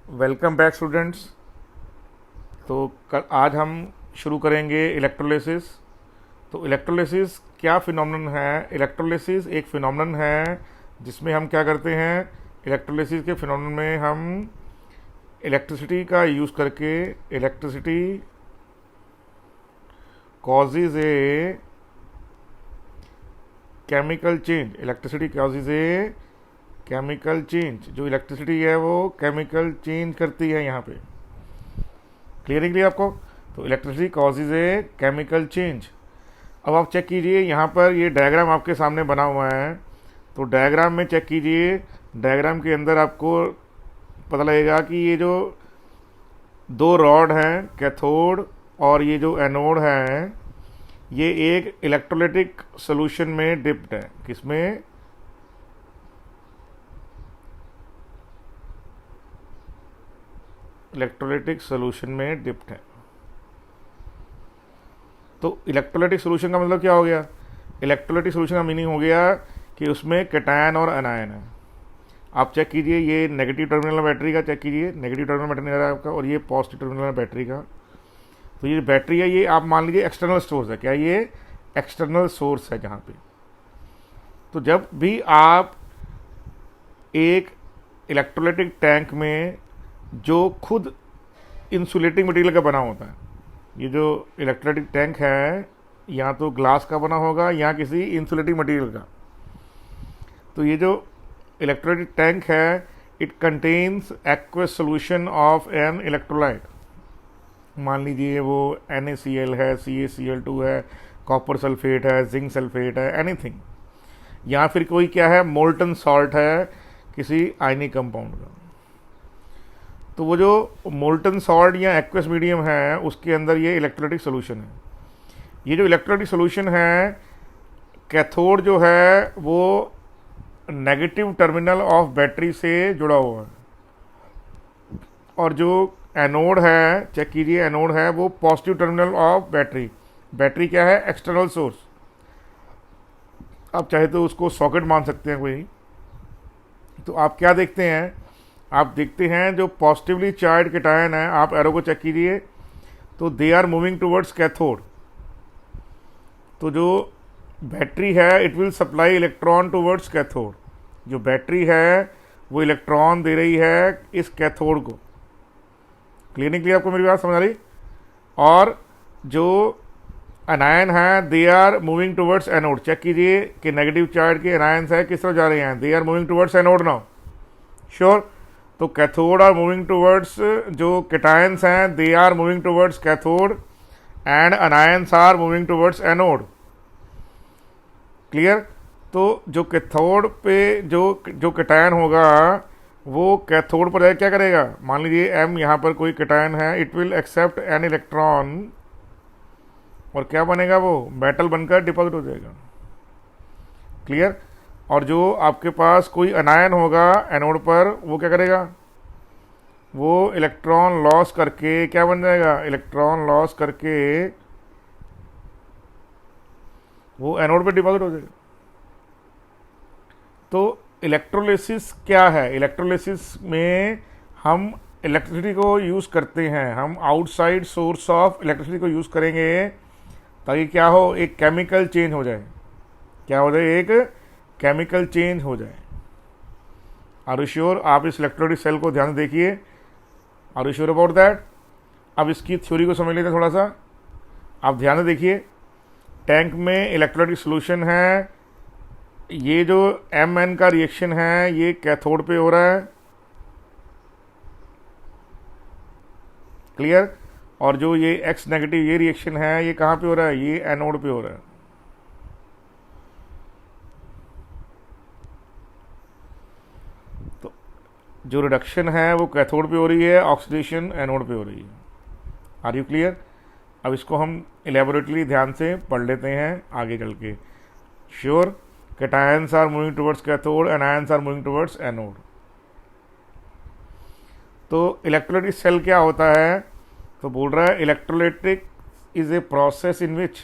Welcome back students. आज हम शुरू करेंगे इलेक्ट्रोलिसिस। तो इलेक्ट्रोलिसिस क्या फिनोमेनन है? इलेक्ट्रोलिसिस एक फिनोमेनन है जिसमें हम क्या करते हैं, इलेक्ट्रोलिसिस के फिनोमेनन में हम इलेक्ट्रिसिटी का यूज़ करके इलेक्ट्रिसिटी कॉजेज ए केमिकल चेंज, इलेक्ट्रिसिटी कॉजेज ए केमिकल चेंज। जो इलेक्ट्रिसिटी है वो केमिकल चेंज करती है। यहाँ पे क्लियर है आपको? तो इलेक्ट्रिसिटी कॉजेज ए केमिकल चेंज। अब आप चेक कीजिए, यहाँ पर ये डायग्राम आपके सामने बना हुआ है। तो डायग्राम में चेक कीजिए, डायग्राम के अंदर आपको पता लगेगा कि ये जो दो रॉड हैं, कैथोड और ये जो एनोड है, ये एक इलेक्ट्रोलाइटिक सॉल्यूशन में डिप्ड है। किसमें? इलेक्ट्रोलाइटिक सॉल्यूशन में डिप्ड है। तो इलेक्ट्रोलाइटिक सॉल्यूशन का मतलब क्या हो गया? इलेक्ट्रोलाइटिक सॉल्यूशन का मीनिंग हो गया कि उसमें कैटायन और अनायन है। आप चेक कीजिए, ये नेगेटिव टर्मिनल बैटरी का चेक कीजिए, नेगेटिव टर्मिनल बैटरी है आपका, और ये पॉजिटिव टर्मिनल बैटरी का। तो ये बैटरी है, ये आप मान लीजिए एक्सटर्नल सोर्स है। क्या ये एक्सटर्नल सोर्स है जहाँ पे? तो जब भी आप एक इलेक्ट्रोलाइटिक टैंक में जो खुद इंसुलेटिंग मटेरियल का बना होता है, ये जो इलेक्ट्रोलाइटिक टैंक है या तो ग्लास का बना होगा या किसी इंसुलेटिंग मटेरियल का। तो ये जो इलेक्ट्रोलाइटिक टैंक है, it contains aqueous solution of an electrolyte. मान लीजिए वो NaCl है, CaCl2 है, कॉपर सल्फेट है, जिंक सल्फेट है, एनीथिंग, या फिर कोई क्या है, मोल्टन सॉल्ट है किसी आयनिक कंपाउंड का। तो वो जो मोल्टन सॉल्ट या एक्वस मीडियम है, उसके अंदर ये इलेक्ट्रोलाइटिक सॉल्यूशन है। ये जो इलेक्ट्रोलाइटिक सॉल्यूशन है, कैथोड जो है वो नेगेटिव टर्मिनल ऑफ बैटरी से जुड़ा हुआ है, और जो एनोड है, चेक कीजिए, एनोड है वो positive terminal of battery. Battery क्या है? External source. आप चाहे तो उसको सॉकेट मान सकते हैं कोई। तो आप क्या देखते हैं? आप देखते हैं जो पॉजिटिवली चार्ज कैटायन है, आप एरो को चेक कीजिए, तो they are moving towards cathode. तो जो बैटरी है, it will supply electron towards cathode. जो बैटरी है वो इलेक्ट्रॉन दे रही है इस कैथोड को। क्लियर नहीं क्लियर आपको मेरी बात समझ आ रही? और जो अनायन है, they are moving towards anode. Check कीजिए कि नेगेटिव चार्ज के अनायंस है किस तरफ जा रहे हैं, they are moving towards anode now. Sure? तो कैथोड आर मूविंग टुवर्ड्स, जो कैटायंस हैं they are moving towards cathode and anions are moving towards anode. Clear? तो जो कैथोड पे जो कैटायन होगा वो कैथोड पर क्या करेगा? मान लीजिए M यहाँ पर कोई कैटायन है, it will accept an electron, और क्या बनेगा? वो मेटल बनकर डिपॉजिट हो जाएगा। क्लियर? और जो आपके पास कोई अनायन होगा एनोड पर, वो क्या करेगा? वो इलेक्ट्रॉन लॉस करके क्या बन जाएगा? इलेक्ट्रॉन लॉस करके वो एनोड पे डिपॉजिट हो जाएगा। तो इलेक्ट्रोलिसिस क्या है? इलेक्ट्रोलिसिस में हम इलेक्ट्रिसिटी को यूज़ करते हैं, हम आउटसाइड सोर्स ऑफ इलेक्ट्रिसिटी को यूज़ करेंगे ताकि क्या हो, एक केमिकल चेंज हो जाए। क्या हो जाए? एक केमिकल चेंज हो जाए। Are you sure? आप इस इलेक्ट्रोलाइटिक सेल को ध्यान से देखिए। Are you sure about that? अब इसकी थ्योरी को समझ लेते हैं थोड़ा सा। आप ध्यान से देखिए, टैंक में इलेक्ट्रोलाइटिक सॉल्यूशन है, ये जो Mn का रिएक्शन है ये कैथोड पे हो रहा है। क्लियर? और जो ये X नेगेटिव ये रिएक्शन है, ये कहाँ पे हो रहा है? ये एनोड पे हो रहा है। तो जो रिडक्शन है वो कैथोड पे हो रही है, ऑक्सीडेशन एनोड पे हो रही है। Are you clear? अब इसको हम इलेबोरेटली ध्यान से पढ़ लेते हैं आगे चल के। Sure? Cations are moving towards cathode, anions are moving towards anode. तो इलेक्ट्रोलाइटिक सेल क्या होता है? तो बोल रहा है electrolytic is a process in which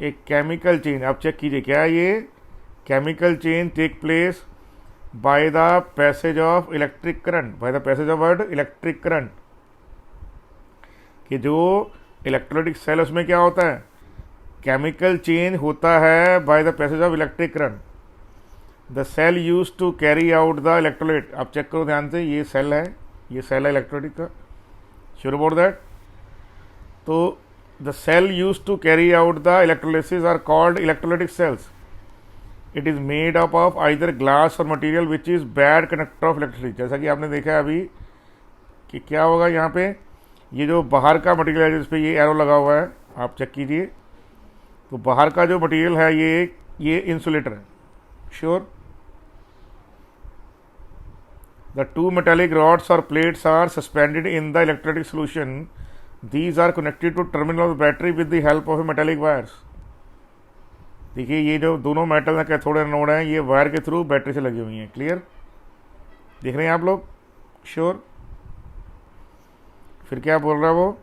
a chemical change, आप चेक कीजिए क्या ये chemical change take place by the passage of electric current, by the passage of word electric current, कि जो इलेक्ट्रोलाइटिक सेल उसमें क्या होता है, केमिकल चेंज होता है by the passage of electric current. The cell use to carry out the electrolyte, आप check करो ध्यान से, ये सेल है, ये सेल है इलेक्ट्रोलाइटिक का, श्योर अबाउट दैट। तो the cell use to carry out the electrolysis are called electrolytic cells. It is made up of either glass और material which is bad conductor of electricity. जैसा कि आपने देखा है अभी कि क्या होगा यहाँ पे, ये जो बाहर का मटेरियल है जिस पे ये एरो लगा हुआ है, आप चेक कीजिए, तो बाहर का जो मटेरियल है ये इंसुलेटर है, sure. The two metallic rods or plates are suspended in the electrolytic solution. These are connected to terminal of the battery with the help of a metallic wires. देखिए ये जो दोनों मेटल है cathode anode हैं, ये wire के through battery से लगी हुई हैं, क्लियर, देख रहे हैं आप लोग, श्योर। फिर क्या बोल रहा है वो,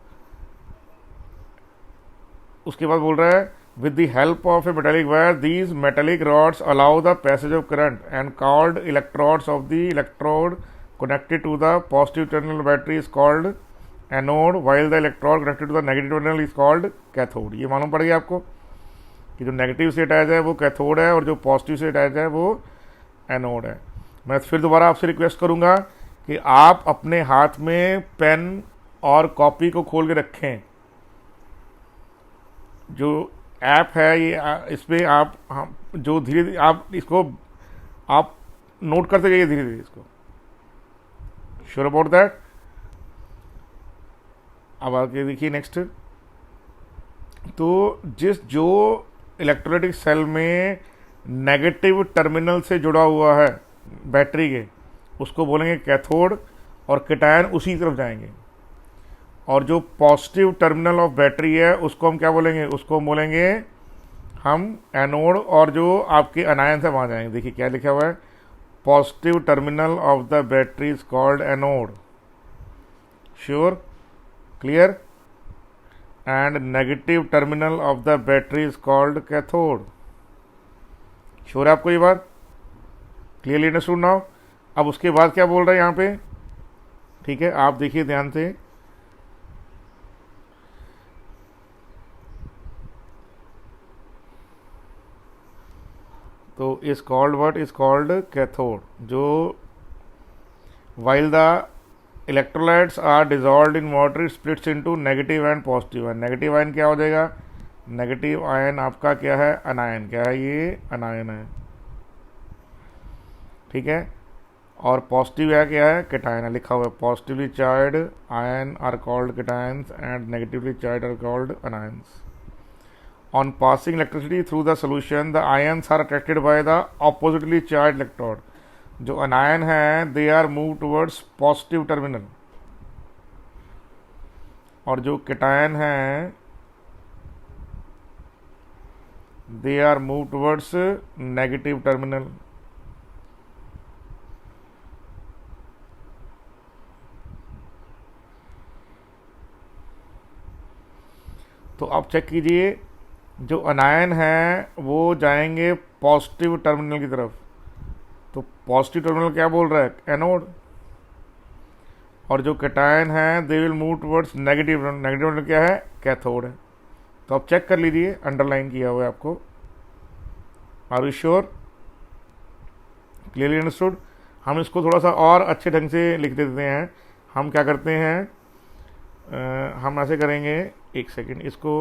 उसके बाद बोल रहा है with the help of a metallic wire these metallic rods allow the passage of current and called electrodes of the electrode connected to the positive terminal battery is called anode while the electrode connected to the negative terminal is called cathode। ये मालूम पड़ गया आपको कि जो negative से attach है वो कैथोड है और जो पॉजिटिव से अटैच है वो एनोड है। मैं फिर दोबारा आपसे रिक्वेस्ट करूंगा कि आप अपने हाथ में पेन और कॉपी को खोल के रखें। जो ऐप है ये, इस पर आप हम जो धीरे धीरे आप इसको आप नोट करते जाइए धीरे धीरे इसको, श्योर अबाउट दैट। अब आगे देखिए नेक्स्ट, तो जो इलेक्ट्रोलाइटिक सेल में नेगेटिव टर्मिनल से जुड़ा हुआ है बैटरी के, उसको बोलेंगे कैथोड और कैटायन उसी तरफ जाएंगे, और जो पॉजिटिव टर्मिनल ऑफ बैटरी है उसको हम क्या बोलेंगे, उसको बोलेंगे हम एनोड, और जो आपके अनायन है वहाँ जाएंगे। देखिए क्या लिखा हुआ है, positive terminal of the battery is called anode, sure, clear, and negative terminal of the battery is called cathode, sure है आपको ये बात, क्लियरली अंडरस्टूड नाउ। अब उसके बाद क्या बोल रहे हैं यहाँ पे, ठीक है, आप देखिए ध्यान से, तो is called what, is called cathode. जो while the electrolytes are dissolved in water it splits into negative and positive ion. Negative ion क्या हो जाएगा, नेगेटिव आयन आपका क्या है, अनायन, क्या है ये, अनायन है, ठीक है, और पॉजिटिव है क्या है, कैटायन है, लिखा हुआ है positively charge ion are called cations and negatively charge are called anions. On passing electricity through the solution, the ions are attracted by the oppositely charged electrode. जो अनायन है they are moved towards positive terminal, और जो cation है they are moved towards negative terminal। तो आप check कीजिए, जो anion है वो जाएंगे पॉजिटिव टर्मिनल की तरफ, तो पॉजिटिव टर्मिनल क्या बोल रहा है, एनोड, और जो कैटायन है they will move towards negative, negative terminal क्या है, कैथोड है। तो आप चेक कर लीजिए, अंडरलाइन किया हुआ है आपको, are you sure, clearly understood. हम इसको थोड़ा सा और अच्छे ढंग से लिख देते हैं। हम क्या करते हैं, हम ऐसे करेंगे, एक सेकेंड, इसको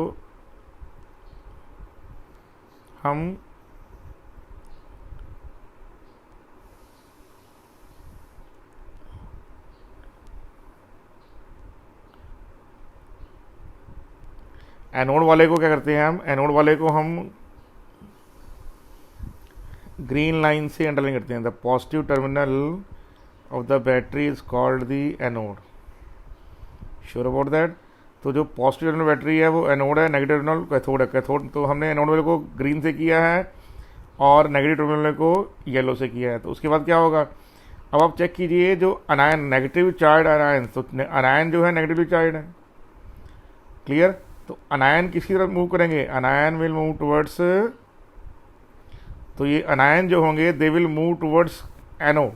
हम एनोड वाले को क्या करते हैं, हम एनोड वाले को हम ग्रीन लाइन से अंडरलाइन करते हैं। The positive terminal of the battery is called the anode, sure about that. तो जो पॉजिटिव टर्मिनल बैटरी है वो एनोड है, नेगेटिव टर्मिनल कैथोड है। कैथोड तो हमने एनोड वाले को ग्रीन से किया है और नेगेटिव टर्मिनल को येलो से किया है। तो उसके बाद क्या होगा, अब आप चेक कीजिए, जो अनायन नेगेटिव चार्ज अनायन, तो अनायन जो है नेगेटिवली चार्ज है, क्लियर। तो अनायन किसी तरफ मूव करेंगे, अनायन विल मूव टुवर्ड्स, तो ये अनायन जो होंगे दे विल मूव टुवर्ड्स एनोड।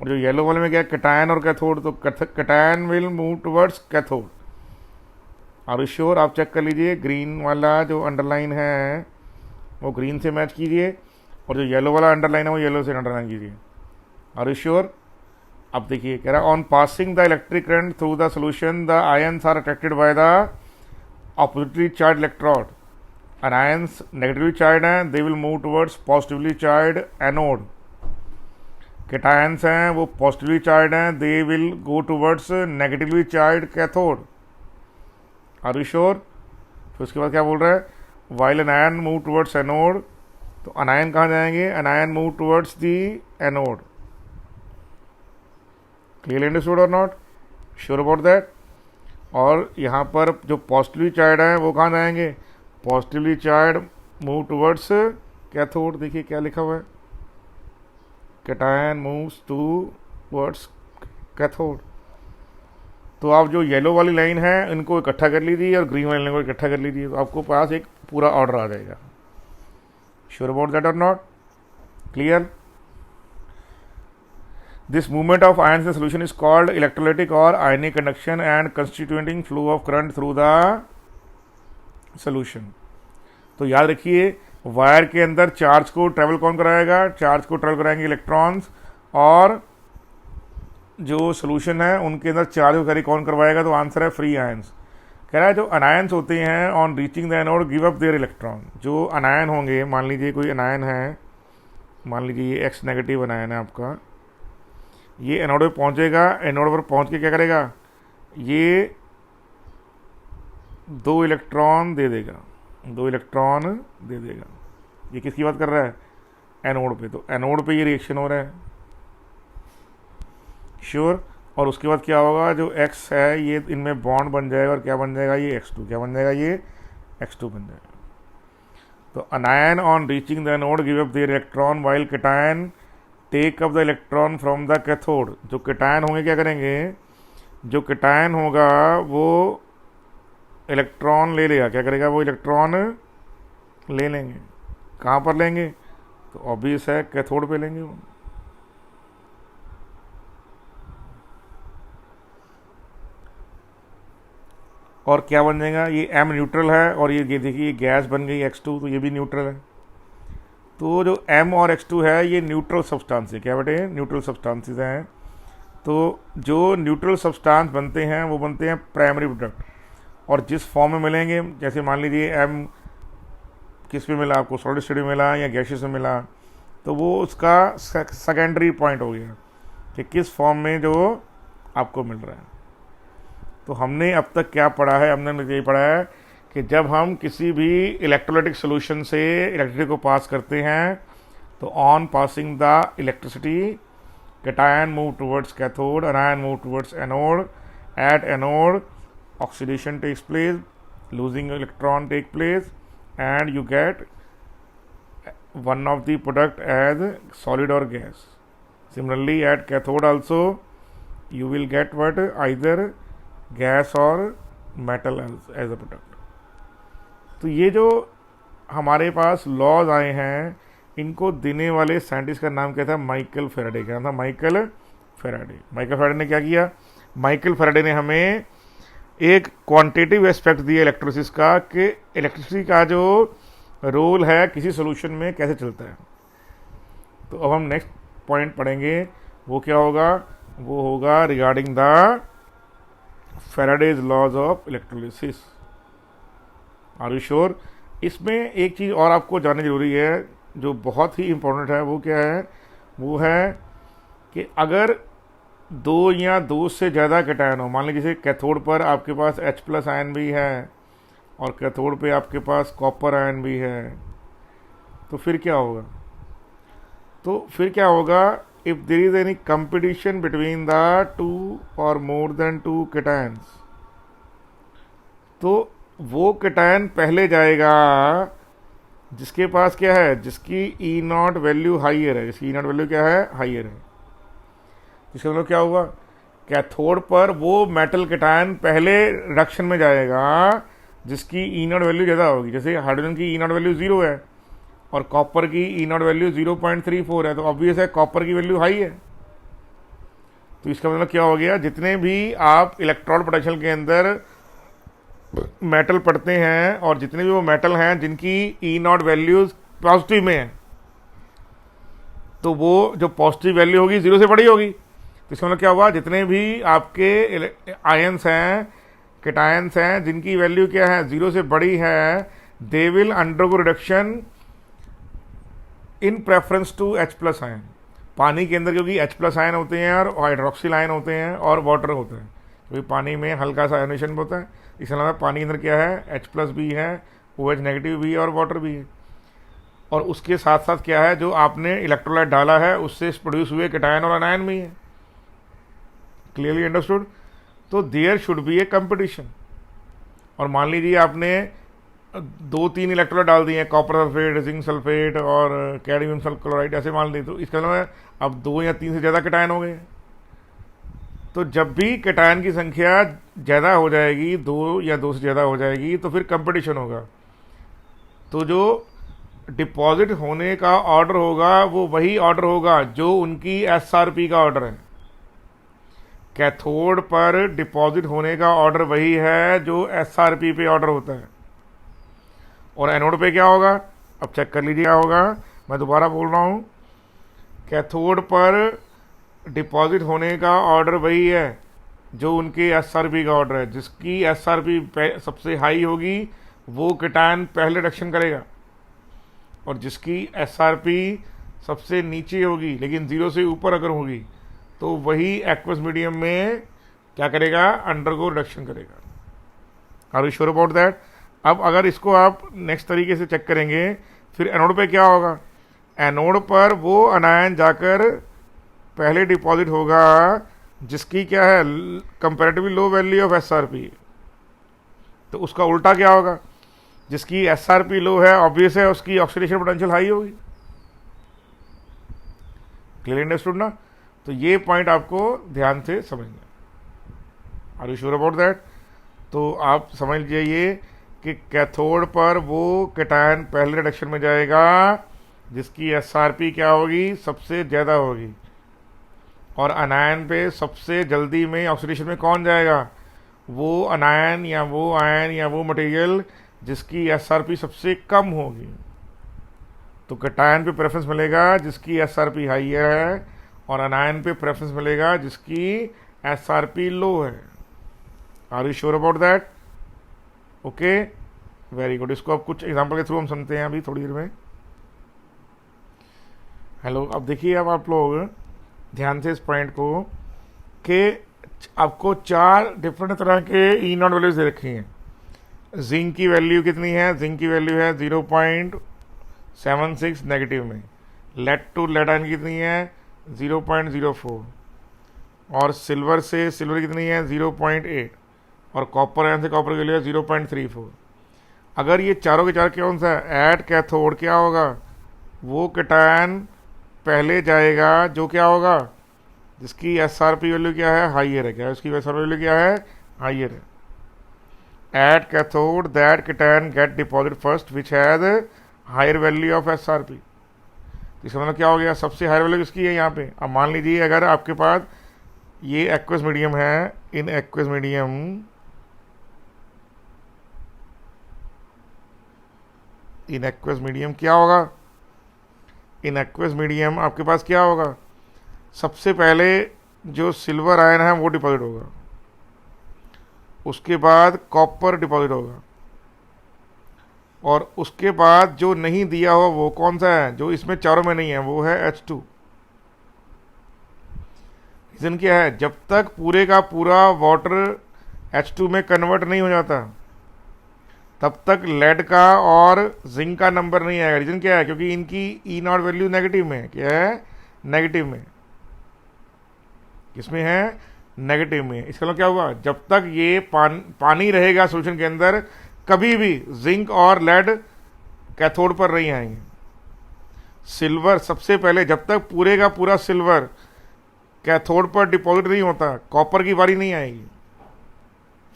और जो येलो वाले में क्या है, कैटायन और कैथोड, तो cation will move towards cathode. Are you sure? आप चेक कर लीजिए, ग्रीन वाला जो अंडरलाइन है वो ग्रीन से मैच कीजिए, और जो येलो वाला अंडरलाइन है वो येलो से अंडरलाइन कीजिए। Are you sure? अब देखिए कह रहा है on passing the electric current through the solution the ions are attracted by the oppositely charge electrode. Ions negatively charge हैं, they will move towards positively charge anode. Cations हैं वो positively charge हैं, they will go towards negatively charge cathode. Are you sure? फिर उसके बाद क्या बोल रहा है, while anion move towards anode, तो अनायन कहाँ जाएंगे, अनायन move towards the anode. Clear understood और नॉट? Sure about that? और यहाँ पर जो पॉजिटिवली चार्ज है वो कहाँ जाएंगे, positively charge move towards cathode. देखिए क्या लिखा हुआ है, कैटायन मूव्स टुवर्ड्स कैथोड। तो आप जो येलो वाली लाइन है इनको इकट्ठा कर लीजिए और ग्रीन वाली लाइन को इकट्ठा कर लीजिए, तो आपको पास एक पूरा ऑर्डर आ जाएगा। श्योर अबाउट दैट और not? Clear? This movement of ions in solution is called electrolytic और ionic conduction and constituting flow of current through the solution. तो याद रखिए, वायर के अंदर चार्ज को ट्रेवल कौन कराएगा, चार्ज को ट्रेवल कराएंगे इलेक्ट्रॉन्स, और जो सोल्यूशन है उनके अंदर चार्ज को कैरी कौन करवाएगा, तो आंसर है फ्री आयंस। कह रहा है जो अनायंस होते हैं on reaching the anode give up their electron. जो अनायन होंगे, मान लीजिए कोई अनायन है, मान लीजिए ये एक्स नेगेटिव अनायन है आपका, ये एनोड पे पहुंचेगा, एनोड पर पहुंच के क्या करेगा, ये 2 इलेक्ट्रॉन दे देगा, 2 इलेक्ट्रॉन दे देगा। ये किसकी बात कर रहा है, एनोड पे। तो एनोड पे ये रिएक्शन हो रहा है, श्योर। और उसके बाद क्या होगा, जो एक्स है ये इनमें बॉन्ड बन जाएगा, और क्या बन जाएगा, ये x2, क्या बन जाएगा, ये x2 बन जाएगा। तो anion on reaching the anode give up their electron while cation take up the electron from the cathode. जो कैटायन होंगे क्या करेंगे, जो कैटायन होगा वो इलेक्ट्रॉन ले लेगा, क्या करेगा, वो इलेक्ट्रॉन ले लेंगे। कहाँ पर लेंगे, तो ऑब्वियस है कैथोड पे लेंगे वो। और क्या बन जाएगा, ये M न्यूट्रल है, और ये देखिए गैस बन गई X2, तो ये भी न्यूट्रल है। तो जो M और X2 है ये न्यूट्रल सब्सटेंस है, क्या बेटे, न्यूट्रल सब्सटेंसेस हैं। तो जो न्यूट्रल सब्सटेंस बनते हैं वो बनते हैं प्राइमरी प्रोडक्ट, और जिस फॉर्म में मिलेंगे, जैसे मान लीजिए M किस में मिला आपको, सॉलिड स्टेट में मिला या गैसियस में मिला, तो वो उसका सेकेंडरी पॉइंट हो गया कि किस फॉर्म में जो आपको मिल रहा है। तो हमने अब तक क्या पढ़ा है, हमने ये पढ़ा है कि जब हम किसी भी इलेक्ट्रोलाइटिक सोल्यूशन से इलेक्ट्रिसिटी को पास करते हैं, तो on passing the electricity cation move towards cathode, anion move towards anode. At anode oxidation takes place, losing electron take place, and you get one of the product as solid और gas. Similarly at cathode also you will get what, either gas और metal as a product. तो ये जो हमारे पास laws आए हैं, इनको देने वाले साइंटिस्ट का नाम क्या था, माइकल फैराडे। क्या था, माइकल फैराडे। माइकल फैराडे ने क्या किया, माइकल फैराडे ने हमें एक क्वांटिटेटिव एस्पेक्ट दिया इलेक्ट्रोसिस का, कि इलेक्ट्रिसिटी का जो रोल है किसी सोल्यूशन में कैसे चलता है। तो अब हम नेक्स्ट पॉइंट पढ़ेंगे, वो क्या होगा, वो होगा regarding the Faraday's laws of electrolysis. Are you sure? इसमें एक चीज़ और आपको जानना जरूरी है जो बहुत ही इंपॉर्टेंट है, वो क्या है, वो है कि अगर 2 या 2 से ज़्यादा कैटायन हो, मान लीजिए जैसे कैथोड पर आपके पास H+ आयन भी है और कैथोड पे आपके पास कॉपर आयन भी है, तो फिर क्या होगा, if there is any competition between the 2 or more than 2 cations, तो वो कैटायन पहले जाएगा जिसके पास क्या है, जिसकी E0 वैल्यू हाइयर है, जिसकी E0 वैल्यू क्या है, हाइयर है। इसका मतलब क्या होगा, कैथोड पर वो मेटल कैटायन पहले रिडक्शन में जाएगा जिसकी E0 वैल्यू ज़्यादा होगी। जैसे हाइड्रोजन की E0 वैल्यू 0 है, और कॉपर की ई नॉट वैल्यू 0.34 है, तो ऑब्वियस है कॉपर की वैल्यू हाई है। तो इसका मतलब क्या हो गया, जितने भी आप इलेक्ट्रॉन पोटेंशियल के अंदर मेटल पढ़ते हैं और जितने भी वो मेटल हैं जिनकी ई नॉट वैल्यूज पॉजिटिव में है, तो वो जो पॉजिटिव वैल्यू होगी जीरो से बड़ी होगी। तो इसका मतलब क्या हुआ, जितने भी आपके आयंस हैं, कैटायंस हैं, जिनकी वैल्यू क्या है, जीरो से बड़ी है, they will undergo reduction in preference to H plus ion. पानी के अंदर क्योंकि H प्लस आयन होते हैं और हाइड्रोक्सिल आयन होते हैं और वाटर होता है, क्योंकि पानी में हल्का सा आयनेशन होता है। इसके अलावा पानी के अंदर क्या है, H प्लस भी है, OH नेगेटिव भी है और वाटर भी है। और उसके साथ साथ क्या है, जो आपने इलेक्ट्रोलाइट डाला है उससे प्रोड्यूस हुए कैटायन और अनायन भी है। Clearly understood. तो there should be a competition. और मान लीजिए आपने 2-3 इलेक्ट्रोलाइट डाल दिए, कॉपर सल्फेट, जिंक सल्फेट और कैडमियम क्लोराइड ऐसे मान ली, तो इसका मतलब अब 2 या 3 से ज़्यादा कैटायन हो गए। तो जब भी कैटायन की संख्या ज़्यादा हो जाएगी, 2 या 2 से ज़्यादा हो जाएगी, तो फिर कंपटीशन होगा। तो जो डिपॉजिट होने का ऑर्डर होगा वो वही ऑर्डर होगा जो उनकी SRP का ऑर्डर है। कैथोड पर डिपॉजिट होने का ऑर्डर वही है जो SRP पे ऑर्डर होता है। और एनोड पे क्या होगा, अब चेक कर लीजिए क्या होगा। मैं दोबारा बोल रहा हूँ, कैथोड पर डिपॉजिट होने का ऑर्डर वही है जो उनके SRP का ऑर्डर है। जिसकी SRP सबसे हाई होगी वो कैटायन पहले रिडक्शन करेगा, और जिसकी SRP सबसे नीचे होगी लेकिन जीरो से ऊपर अगर होगी तो वही एक्वस मीडियम में क्या करेगा, अंडरगो रिडक्शन करेगा। Are you sure about that. अब अगर इसको आप नेक्स्ट तरीके से चेक करेंगे, फिर एनोड पे क्या होगा, एनोड पर वो अनायन जाकर पहले डिपॉजिट होगा जिसकी क्या है, comparatively low value of SRP। तो उसका उल्टा क्या होगा, जिसकी SRP लो है, ऑब्वियस है उसकी ऑक्सीडेशन पोटेंशियल हाई होगी। क्लियर अंडरस्टूड ना। तो ये पॉइंट आपको ध्यान से समझना। Are you sure about that. तो आप समझ लीजिए कि कैथोड पर वो कैटायन पहले रिडक्शन में जाएगा जिसकी SRP क्या होगी, सबसे ज़्यादा होगी। और अनायन पे सबसे जल्दी में ऑक्सीडेशन में कौन जाएगा, वो अनायन या वो आयन या वो मटेरियल जिसकी SRP सबसे कम होगी। तो कैटायन पे प्रेफरेंस मिलेगा जिसकी SRP हाइयर है, और अनायन पे प्रेफरेंस मिलेगा जिसकी SRP लो है। Are you sure about that. Okay, very good. इसको अब कुछ एग्जांपल के थ्रू हम सुनते हैं अभी थोड़ी देर में। हेलो, अब देखिए अब आप लोग ध्यान से इस पॉइंट को, कि आपको 4 डिफरेंट तरह के ई नॉट वैल्यूज दे रखी हैं। जिंक की वैल्यू कितनी है, जिंक की वैल्यू है 0.76 नेगेटिव में। लेड टू लेड आयन कितनी है, 0.04। और सिल्वर से सिल्वर कितनी है, 0.8। और कॉपर आयन से कॉपर की वैल्यू है 0.34। अगर ये चारों के चार कौन सा है, एट कैथोड क्या होगा, वो कैटायन पहले जाएगा जो क्या होगा, जिसकी SRP वैल्यू क्या है, हाइयर है। क्या उसकी SRP वैल्यू क्या है, हाइयर है। At cathode that cation get deposit first which has higher value of SRP। इसका मतलब क्या हो गया, सबसे हायर वैल्यू किसकी है यहाँ पे। अब मान लीजिए अगर आपके पास ये एक्वस मीडियम है, इन एक्वस मीडियम क्या होगा, इन एक्वस मीडियम आपके पास क्या होगा, सबसे पहले जो सिल्वर आयन है वो डिपॉजिट होगा, उसके बाद कॉपर डिपॉजिट होगा, और उसके बाद जो नहीं दिया हुआ वो कौन सा है, जो इसमें चारों में नहीं है, वो है H2। रीजन क्या है, जब तक पूरे का पूरा वाटर H2 में कन्वर्ट नहीं हो जाता तब तक लेड का और जिंक का नंबर नहीं आएगा। रीजन क्या है, क्योंकि इनकी ई नॉट वैल्यू नेगेटिव में है। क्या है, नेगेटिव में। किसमें है, नेगेटिव में। इसका मतलब क्या हुआ, जब तक ये पानी रहेगा सोल्यूशन के अंदर, कभी भी जिंक और लेड कैथोड पर नहीं आएंगे। सिल्वर सबसे पहले, जब तक पूरे का पूरा सिल्वर कैथोड पर डिपॉजिट नहीं होता, कॉपर की बारी नहीं आएगी।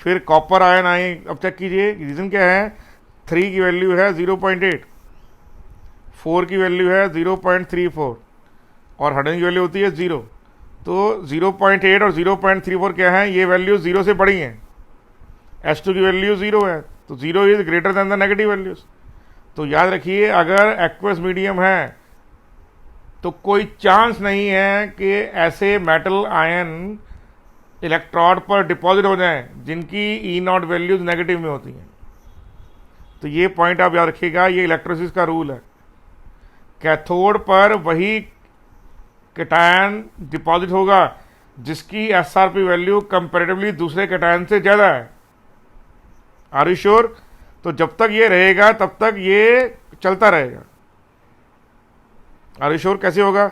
फिर कॉपर आयन आए। अब चेक कीजिए रीजन क्या है, 3 की वैल्यू है 0.8, 4 की वैल्यू है 0.34 और हाइड्रोजन की वैल्यू होती है 0। तो 0.8 और 0.34 क्या है, ये वैल्यू 0 से बड़ी हैं। H2 की वैल्यू 0 है, तो 0 is greater than the negative values. तो याद रखिए, अगर एक्वस मीडियम है तो कोई चांस नहीं है कि ऐसे मेटल आयन इलेक्ट्रोड पर डिपॉजिट हो जाएं जिनकी E0 वैल्यूज नेगेटिव में होती हैं। तो ये पॉइंट आप याद रखिएगा, ये इलेक्ट्रोलिसिस का रूल है। कैथोड पर वही कैटायन डिपॉजिट होगा जिसकी SRP वैल्यू कंपैरेटिवली दूसरे कैटायन से ज्यादा है। Are you sure? तो जब तक ये रहेगा तब तक ये चलता रहेगा। Are you sure? कैसे होगा?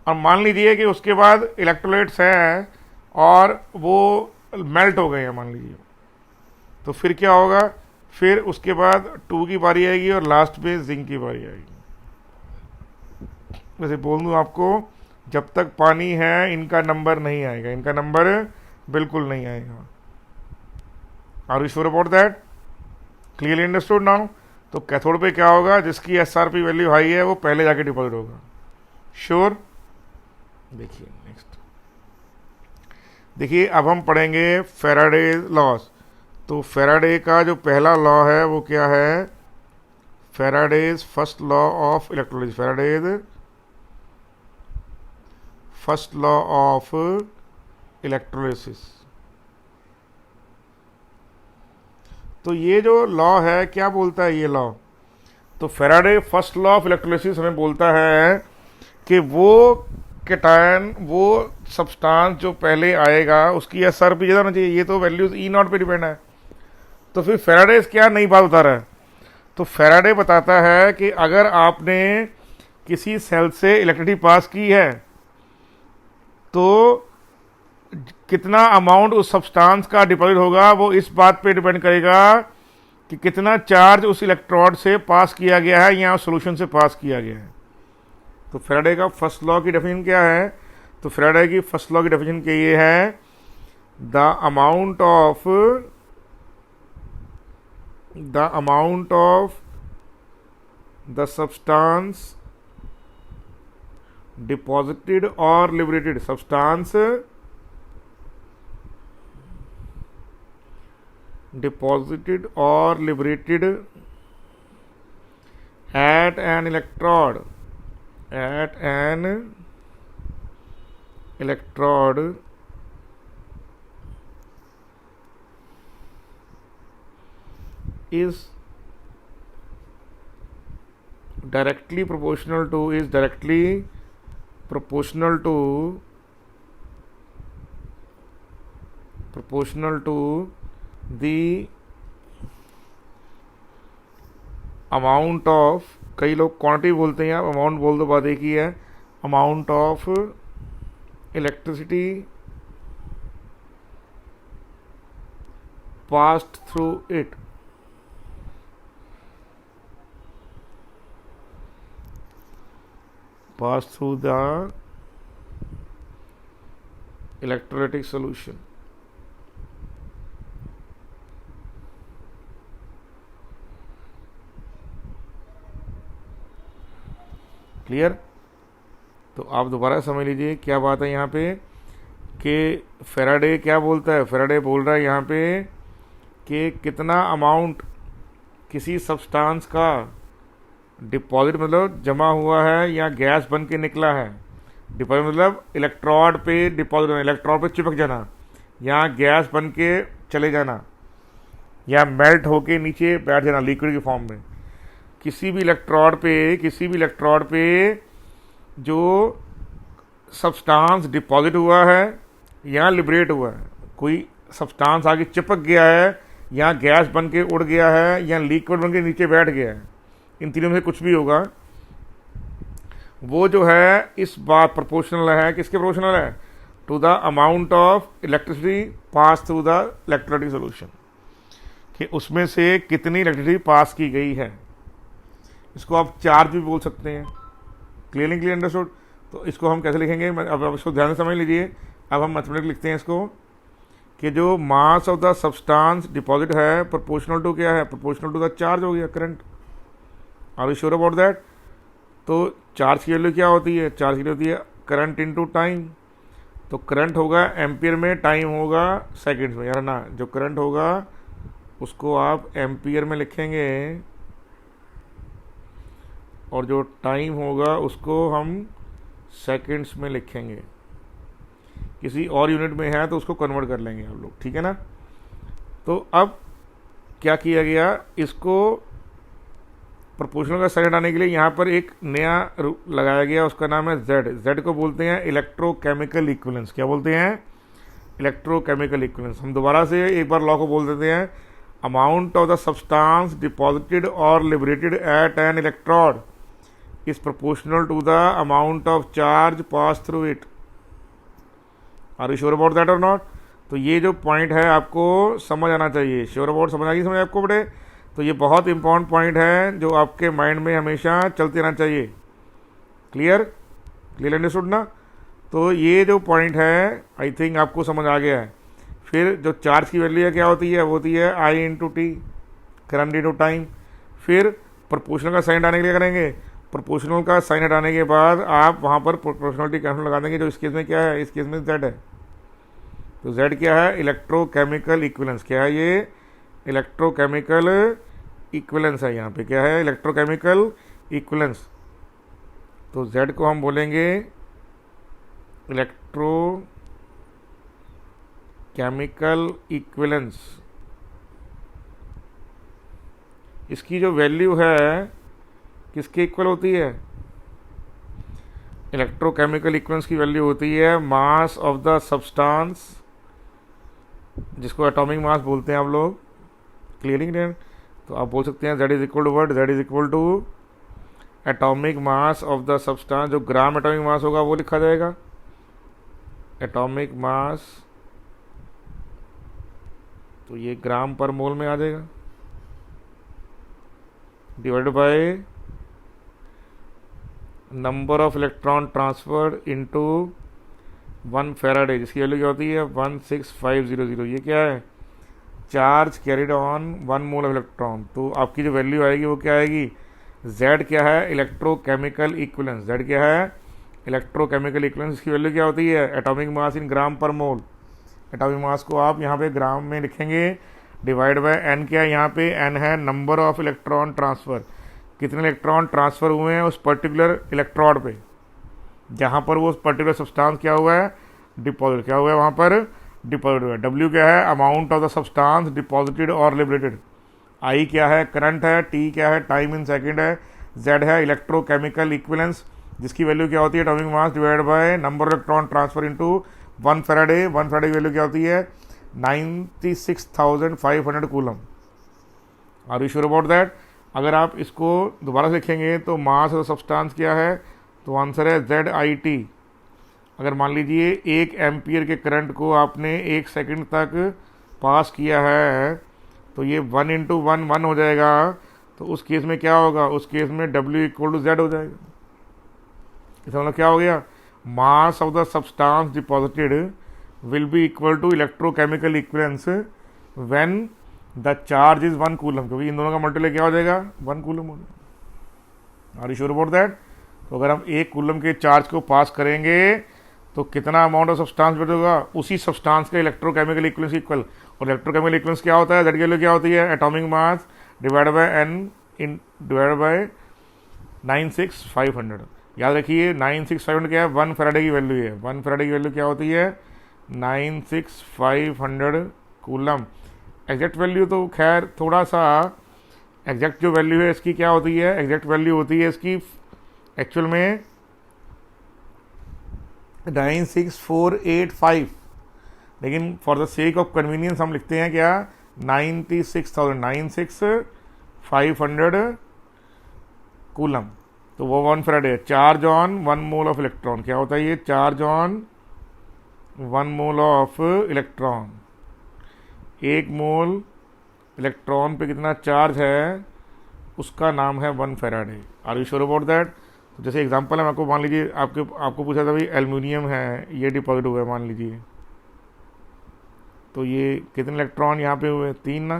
और मान लीजिए कि उसके बाद इलेक्ट्रोलाइट्स हैं और वो मेल्ट हो गए हैं, मान लीजिए, तो फिर क्या होगा? फिर उसके बाद 2 की बारी आएगी और लास्ट में जिंक की बारी आएगी। वैसे बोल दूं आपको, जब तक पानी है इनका नंबर नहीं आएगा, इनका नंबर बिल्कुल नहीं आएगा। Are you sure about that? Clearly understood now? तो कैथोड पे क्या होगा, जिसकी SRP वैल्यू हाई है वो पहले जाके डिपॉजिट होगा। श्योर? देखिए नेक्स्ट, देखिए अब हम पढ़ेंगे फैराडे लॉज। तो फैराडे का जो पहला लॉ है वो क्या है? Faraday's first law of electrolysis. Faraday's first law of electrolysis. तो ये जो लॉ है क्या बोलता है ये लॉ? तो Faraday first law of electrolysis हमें बोलता है कि वो कैटायन, वो सब्सटेंस जो पहले आएगा उसकी SRP ज़्यादा होना चाहिए। ये तो वैल्यूज E0 पे डिपेंड है। तो फिर फैराडे क्या नई बात बता रहा है? तो फैराडे बताता है कि अगर आपने किसी सेल से इलेक्ट्रिसिटी पास की है तो कितना अमाउंट उस सब्सटेंस का डिपॉजिट होगा वो इस बात पे डिपेंड करेगा कि कितना चार्ज उस इलेक्ट्रोड से पास किया गया है या उस सॉल्यूशन से पास किया गया है। तो फैराडे का फर्स्ट लॉ की डेफिनेशन क्या है? तो फैराडे की फर्स्ट लॉ की डेफिनेशन क्या ये है? The amount of the substance deposited और liberated, substance deposited or liberated at an electrode is directly proportional to the amount of, कई लोग क्वांटिटी बोलते हैं, आप अमाउंट बोल दो, बात एक ही है, amount of electricity passed through it. Pass through the electrolytic solution. Clear? तो आप दोबारा समझ लीजिए क्या बात है यहाँ पे कि फैराडे क्या बोलता है। फैराडे बोल रहा है यहाँ पे कि कितना अमाउंट किसी सब्सटेंस का डिपॉजिट मतलब जमा हुआ है या गैस बन के निकला है। डिपॉजिट मतलब इलेक्ट्रोड पे डिपॉजिट होना, इलेक्ट्रोड पे चिपक जाना, या गैस बन के चले जाना, या मेल्ट होके नीचे बैठ जाना लिक्विड के फॉर्म में। किसी भी इलेक्ट्रोड पे जो सब्सटेंस डिपॉजिट हुआ है या लिबरेट हुआ है, कोई सब्सटेंस आगे चिपक गया है या गैस बन के उड़ गया है या लिक्विड बन के नीचे बैठ गया है, इन तीनों में से कुछ भी होगा, वो जो है इस बात प्रोपोर्शनल है। किसके प्रोपोर्शनल है? To the amount of electricity pass through the electrolytic solution, कि उसमें से कितनी इलेक्ट्रिसिटी पास की गई है। इसको आप चार्ज भी बोल सकते हैं। Clear understood? तो इसको हम कैसे लिखेंगे, अब इसको ध्यान से समझ लीजिए। अब हम मैथमेटिक्स लिखते हैं इसको कि जो mass of the substance deposit है प्रोपोर्शनल टू क्या है? प्रोपोर्शनल टू द चार्ज हो गया, current. Are you sure about that? तो चार्ज की वैल्यू क्या होती है? चार्ज की वैल्यू होती है करंट इनटू टाइम। तो करंट होगा एम्पियर में, टाइम होगा सेकंड्स में, यार ना, जो करंट होगा उसको आप एम्पियर में लिखेंगे और जो टाइम होगा उसको हम सेकंड्स में लिखेंगे। किसी और यूनिट में है तो उसको कन्वर्ट कर लेंगे आप लोग, ठीक है ना। तो अब क्या किया गया, इसको प्रोपोर्शनल का साइन हटाने के लिए यहाँ पर एक नया लगाया गया, उसका नाम है जेड। जेड को बोलते हैं इलेक्ट्रोकेमिकल इक्विवेलेंस। क्या बोलते हैं? Electrochemical equivalence. हम दोबारा से एक बार लॉ को बोल देते हैं, amount of the substance deposited और liberated at an electrode is proportional to the amount of charge pass through it. Are you sure about that और नॉट? तो ये जो पॉइंट है आपको समझ आना चाहिए। श्योर अबाउट समझ आ गई? समझ आपको बेटे? तो ये बहुत इंपॉर्टेंट पॉइंट है जो आपके माइंड में हमेशा चलते रहना चाहिए। क्लियर? क्लियर अंडरस्टूड ना? तो ये जो पॉइंट है आई थिंक आपको समझ आ गया है। फिर जो चार्ज की वैल्यू है क्या होती है? वो होती है I into T, current into time. फिर प्रोपोर्शनल का साइन हटाने के लिए करेंगे, प्रोपोर्शनल का साइन हटाने के बाद आप वहाँ पर प्रोपोर्शनलिटी कैंसिल लगा देंगे, जो इस केस में क्या है? इस केस में जेड है। तो जेड क्या है? Electrochemical equivalence. क्या है ये? इलेक्ट्रोकेमिकल इक्विवेलेंस है। यहाँ पे क्या है? Electrochemical equivalence. तो जेड को हम बोलेंगे इलेक्ट्रोकेमिकल इक्विवेलेंस। इसकी जो वैल्यू है किसके इक्वल होती है? इलेक्ट्रोकेमिकल इक्विवेलेंस की वैल्यू होती है मास ऑफ द सब्सटेंस, जिसको एटॉमिक मास बोलते हैं आप लोग। क्लियरिंग? तो आप बोल सकते हैं Z is equal to what? Z is equal to atomic mass of the substance. जो ग्राम एटॉमिक मास होगा वो लिखा जाएगा, एटॉमिक मास, तो ये ग्राम पर मोल में आ जाएगा, divide by number of electron transferred into 1 Faraday, जिसकी वैल्यू क्या होती है? 16500। ये क्या है? Charge carried on 1 mole of electron. तो आपकी जो वैल्यू आएगी वो क्या आएगी? जेड क्या है? Electrochemical equivalence. जेड क्या है? Electrochemical equivalence. इसकी वैल्यू क्या होती है? एटॉमिक मास इन ग्राम पर मोल। एटॉमिक मास को आप यहाँ पे ग्राम में लिखेंगे, डिवाइड बाय एन। क्या है यहाँ पे? एन है नंबर ऑफ इलेक्ट्रॉन ट्रांसफर, कितने इलेक्ट्रॉन ट्रांसफर हुए हैं उस पर्टिकुलर इलेक्ट्रोड पे, जहाँ पर वो पर्टिकुलर सब्सटेंस क्या हुआ है? डिपॉजिट। क्या हुआ है वहाँ पर? डिपॉजिट हुआ है। डब्ल्यू क्या है? Amount of the substance deposited और लिबरेटेड। आई क्या है? करंट है। टी क्या है? टाइम इन सेकंड है। जेड है इलेक्ट्रोकेमिकल इक्विवेलेंस, जिसकी वैल्यू क्या होती है? Atomic mass divide by number of electron transfer into 1 Faraday. 1 Faraday की वैल्यू क्या होती है? 96,500 coulomb. Are you sure about that? अगर आप इसको दोबारा से लिखेंगे तो मास ऑफ सब्सटेंस क्या है? तो आंसर है जेड आई टी। अगर मान लीजिए 1 एम्पियर के करंट को आपने 1 सेकंड तक पास किया है तो ये 1 इंटू 1 1 हो जाएगा। तो उस केस में क्या होगा? उस केस में W इक्वल टू जेड हो जाएगा। इसका मतलब क्या हो गया? Mass of the substance deposited will be equal to electrochemical equivalence when the charge is 1 coulomb, क्योंकि इन दोनों का मल्टीप्लाई क्या हो जाएगा? 1 कूलम हो जाएगा। Are you sure about that? तो अगर हम 1 कूलम के चार्ज को पास करेंगे तो कितना अमाउंट ऑफ सब्सटेंस बचेगा? उसी सब्सटेंस का इलेक्ट्रोकेमिकल इक्विवेलेंस इक्वल। और इलेक्ट्रोकेमिकल इक्विवेलेंस क्या होता है? जेड की वैल्यू क्या होती है? Atomic mass divide by N in divide by 96,500। याद रखिए 96,500 क्या है? 1 फैराडे की वैल्यू है। 1 फैराडे की वैल्यू क्या होती है? 96,500 कूलम। एग्जैक्ट वैल्यू तो खैर थोड़ा सा, एग्जैक्ट जो वैल्यू है इसकी क्या होती है? एग्जैक्ट वैल्यू होती है इसकी एक्चुअल में 96,485, लेकिन for the sake of convenience हम लिखते हैं क्या? 96,500 कूलम। तो वो 1 Faraday. Charge on 1 mole of electron. क्या होता है ये? Charge on 1 mole of electron. 1 mole electron पे कितना चार्ज है उसका नाम है 1 Faraday. Are you sure about that? तो जैसे एग्जांपल है, आपको मान लीजिए आपको पूछा था भाई एल्यूमिनियम है, ये डिपॉजिट हुआ है मान लीजिए, तो ये कितने इलेक्ट्रॉन यहाँ पे हुए? 3 ना।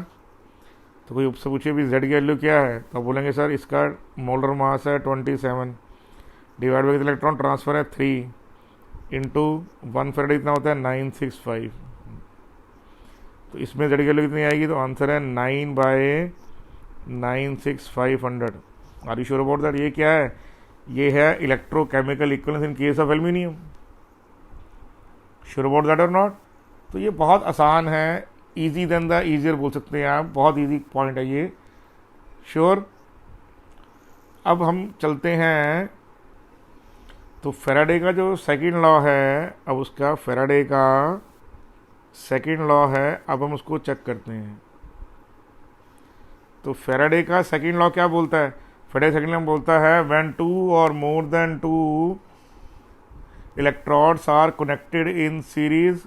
तो कोई उससे पूछे भी जेड की वैल्यू क्या है, तो बोलेंगे सर इसका मोलर मास है 27। डिवाइड बाई इलेक्ट्रॉन ट्रांसफर है 3 इंटू 1 फेराडे इतना होता है 965। तो इसमें जेड की वैल्यू कितनी आएगी? तो आंसर है 9/96500। Are you sure about that? ये क्या है? ये है electrochemical equivalence in case of aluminium. Sure about that और नॉट? तो ये बहुत आसान है, इजी देन द इजियर बोल सकते हैं आप, बहुत इजी पॉइंट है ये। श्योर। अब हम चलते हैं, तो फैराडे का जो सेकंड लॉ है, अब उसका फैराडे का सेकंड लॉ है, अब हम उसको चेक करते हैं। तो फैराडे का सेकंड लॉ क्या बोलता है? फैराडे सेकंड लॉ बोलता है व्हेन 2 और more than 2 electrodes are connected in series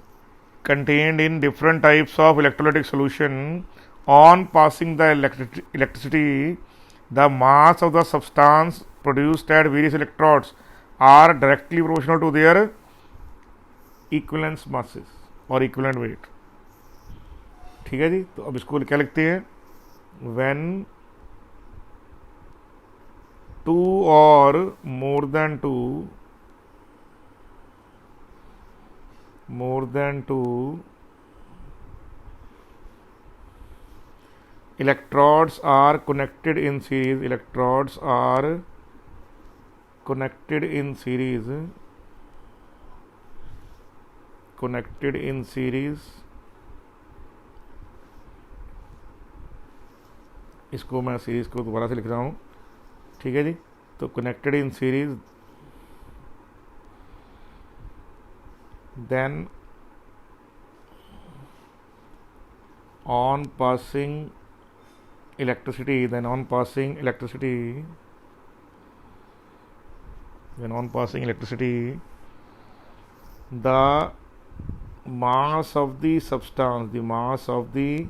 contained in different types of electrolytic solution, on passing the electricity, the mass of the substance produced at various electrodes are directly proportional to their equivalence masses और equivalent weight। ठीक है जी। तो अब इसको क्या लिखते हैं? when 2 or more than 2 electrodes are connected in series, electrodes are connected in series, इसको मैं सीरीज को दोबारा से लिख रहा हूँ। ठीक है जी। तो connected in series, then on passing electricity, the mass of the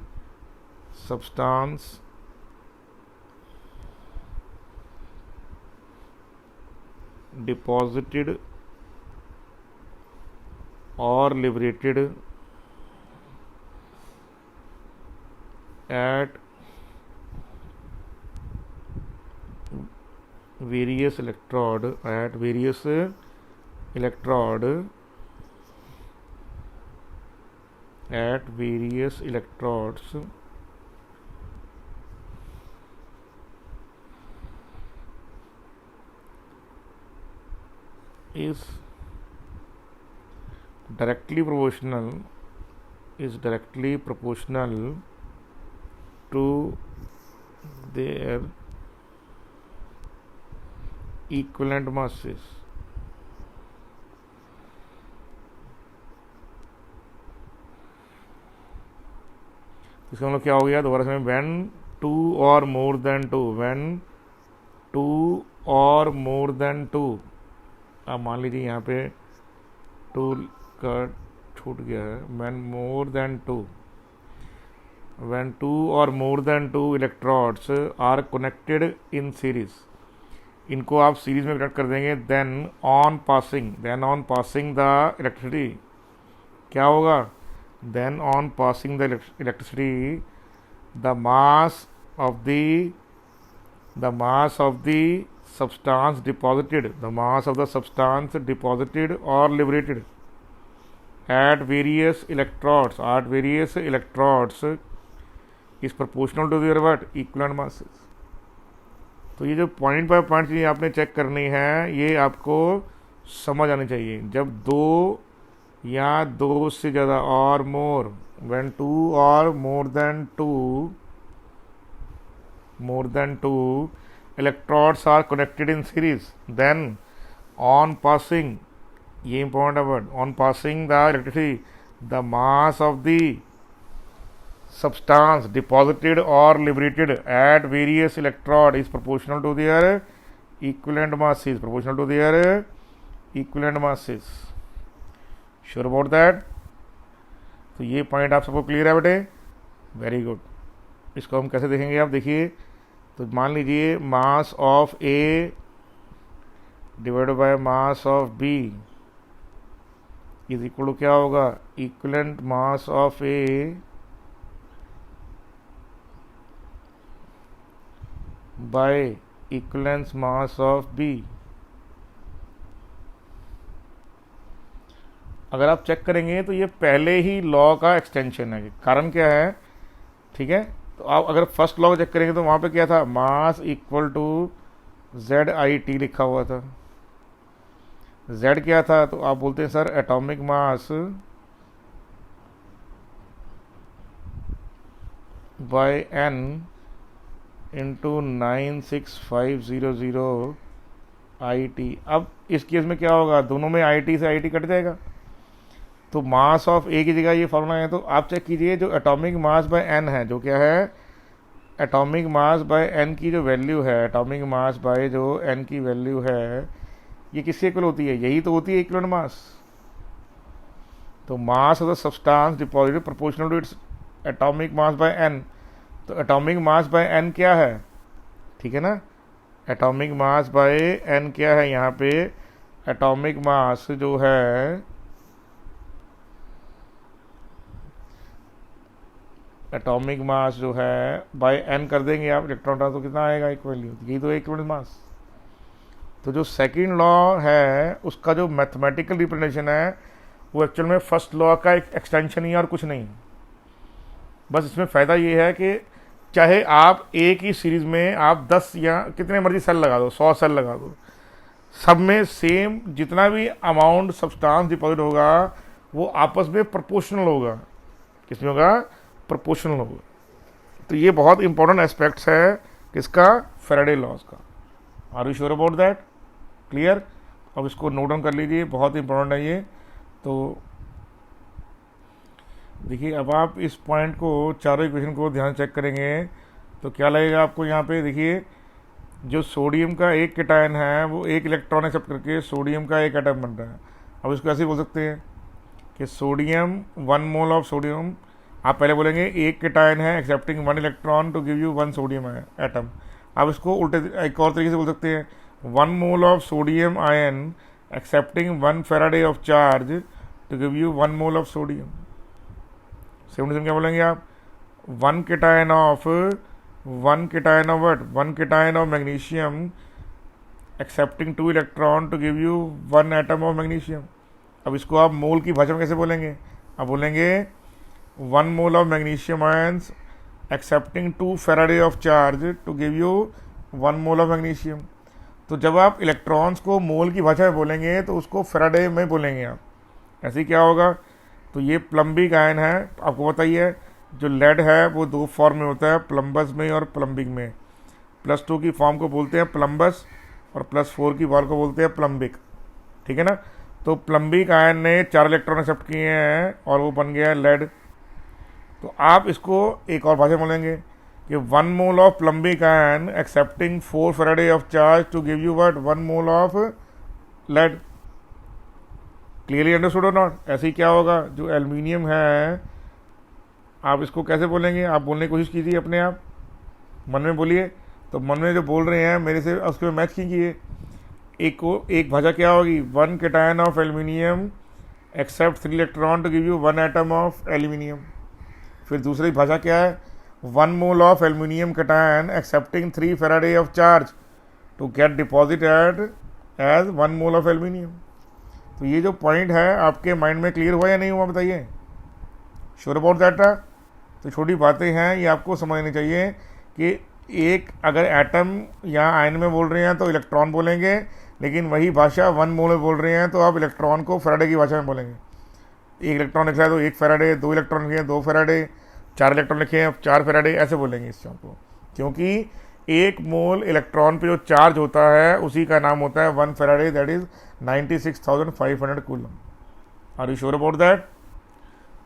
substance deposited or liberated at various electrodes is directly proportional to their equivalent masses। इसका मतलब क्या हो गया? दोबारा से, when 2 or more than 2, अब मान लीजिए यहाँ पे 2 का छूट गया है। when 2 or more than 2 electrodes are connected in series, इनको आप सीरीज में कनेक्ट कर देंगे। then on passing the electricity, क्या होगा? then on passing the electricity, the mass of the substance deposited or liberated at various electrodes is proportional to their what? Equivalent masses। तो ये जो पॉइंट बाय पॉइंट चीज़ें आपने check करनी है, ये आपको समझ आनी चाहिए। जब 2 या 2 से ज़्यादा और मोर, when 2 or more than 2 electrodes are connected in series, then on passing, ये important word, on passing the electricity, the mass of the substance deposited or liberated at various electrodes is proportional to their equivalent masses। Sure about that? तो ये point आप सबको clear है बेटे? Very good. इसको हम कैसे देखेंगे? आप देखिए, तो मान लीजिए mass of A divide by mass of B is equal to क्या होगा? Equivalent mass of A by equivalence mass of B. अगर आप चेक करेंगे तो ये पहले ही लॉ का एक्सटेंशन है। कारण क्या है, ठीक है, तो आप अगर फर्स्ट लॉ चेक करेंगे तो वहाँ पे क्या था, मास इक्वल टू ZIT लिखा हुआ था। Z क्या था, तो आप बोलते हैं sir atomic mass bye N into 96500 IT। अब इस केस में क्या होगा, दोनों में IT से IT कट जाएगा, तो मास ऑफ ए की जगह ये फॉर्मूला है। तो आप चेक कीजिए जो एटॉमिक मास बाय एन है, जो क्या है, एटॉमिक मास बाय एन की जो वैल्यू है, एटॉमिक मास बाय जो एन की वैल्यू है, ये किससे इक्वल होती है, यही तो होती है इक्विवेलेंट मास। तो mass of the substance deposited proportional to its atomic mass by N. तो एटॉमिक मास बाय एन क्या है, ठीक है ना, एटॉमिक मास बाय एन क्या है, यहाँ पे एटॉमिक मास जो है, एटॉमिक मास जो है बाय एन कर देंगे आप इलेक्ट्रॉन ट्रांसफर, तो कितना आएगा, इक्वल, यही तो इक्विवेलेंट मास। तो जो सेकंड लॉ है उसका जो मैथमेटिकल रिप्रेजेंटेशन है वो एक्चुअल में फर्स्ट लॉ का एक एक्सटेंशन ही है और कुछ नहीं। बस इसमें फ़ायदा ये है कि चाहे आप एक ही सीरीज़ में आप 10 या कितने मर्जी सेल लगा दो, 100 सेल लगा दो, सब में सेम जितना भी अमाउंट सब्सटेंस डिपॉजिट होगा वो आपस में प्रोपोर्शनल होगा। किसमें होगा, प्रोपोर्शनल होगा। तो ये बहुत इंपॉर्टेंट एस्पेक्ट्स है किसका, फैराडे लॉज का। Are you sure about that, clear. अब इसको नोट डाउन कर लीजिए, बहुत इंपॉर्टेंट है ये। तो देखिए अब आप इस पॉइंट को, चारों इक्वेशन को ध्यान चेक करेंगे तो क्या लगेगा आपको, यहाँ पे देखिए जो सोडियम का एक केटायन है वो एक इलेक्ट्रॉन एक्सेप्ट करके सोडियम का एक एटम बन रहा है। अब इसको ऐसे बोल सकते हैं कि सोडियम 1 मोल ऑफ सोडियम, आप पहले बोलेंगे एक केटायन है accepting 1 electron to give you 1 sodium atom. आप इसको उल्टे एक और तरीके से बोल सकते हैं 1 mole of sodium ion accepting 1 Faraday of charge to give you 1 mole of sodium. Same क्या बोलेंगे आप, 1 cation of what, 1 cation of magnesium accepting 2 electron to give you 1 atom of magnesium. अब इसको आप मोल की भाषा में कैसे बोलेंगे, आप बोलेंगे 1 mole of magnesium ions accepting 2 Faraday of charge to give you 1 mole of magnesium. तो जब आप इलेक्ट्रॉन्स को मोल की भाषा में बोलेंगे तो उसको फैराडे में बोलेंगे आप। ऐसे ही क्या होगा, तो ये प्लम्बिक आयन है, आपको बताइए जो लेड है वो 2 फॉर्म में होता है, प्लम्बस में और प्लम्बिक में। +2 की फॉर्म को बोलते हैं प्लम्बस और +4 की फॉर्म को बोलते हैं प्लम्बिक, ठीक है ना। तो प्लम्बिक आयन ने 4 इलेक्ट्रॉन एक्सेप्ट किए हैं और वो बन गया है लेड। तो आप इसको एक और भाषा बोलेंगे कि 1 mole of plumbic ion accepting 4 faraday of charge to give you what, 1 mole of lead. Clearly understood और नॉट। ऐसे ही क्या होगा, जो एल्यूमिनियम है आप इसको कैसे बोलेंगे, आप बोलने की कोशिश कीजिए अपने आप, मन में बोलिए। तो मन में जो बोल रहे हैं मेरे से उसके मैच कीजिए। एक भाषा क्या होगी, 1 cation of aluminium accept 3 electron to give you 1 atom of aluminium. फिर दूसरी भाषा क्या है, 1 mole of aluminium cation accepting 3 Faraday of charge to get deposited as 1 mole of aluminium. तो ये जो पॉइंट है आपके माइंड में क्लियर हुआ या नहीं हुआ, बताइए, श्योर अबाउट दैट। तो छोटी बातें हैं ये आपको समझनी चाहिए कि एक अगर एटम या आयन में बोल रहे हैं तो इलेक्ट्रॉन बोलेंगे, लेकिन वही भाषा 1 मोल में बोल रहे हैं तो आप इलेक्ट्रॉन को फैराडे की भाषा में बोलेंगे। 1 इलेक्ट्रॉन लिखा है तो 1 फैराडे, 2 इलेक्ट्रॉन लिखे हैं 2 फैराडे, 4 इलेक्ट्रॉन लिखे हैं 4 फैराडे, ऐसे बोलेंगे इस चीज़ को। क्योंकि 1 मोल इलेक्ट्रॉन पे जो चार्ज होता है उसी का नाम होता है 1 Faraday, that is 96,500 coulomb. Are you sure about that.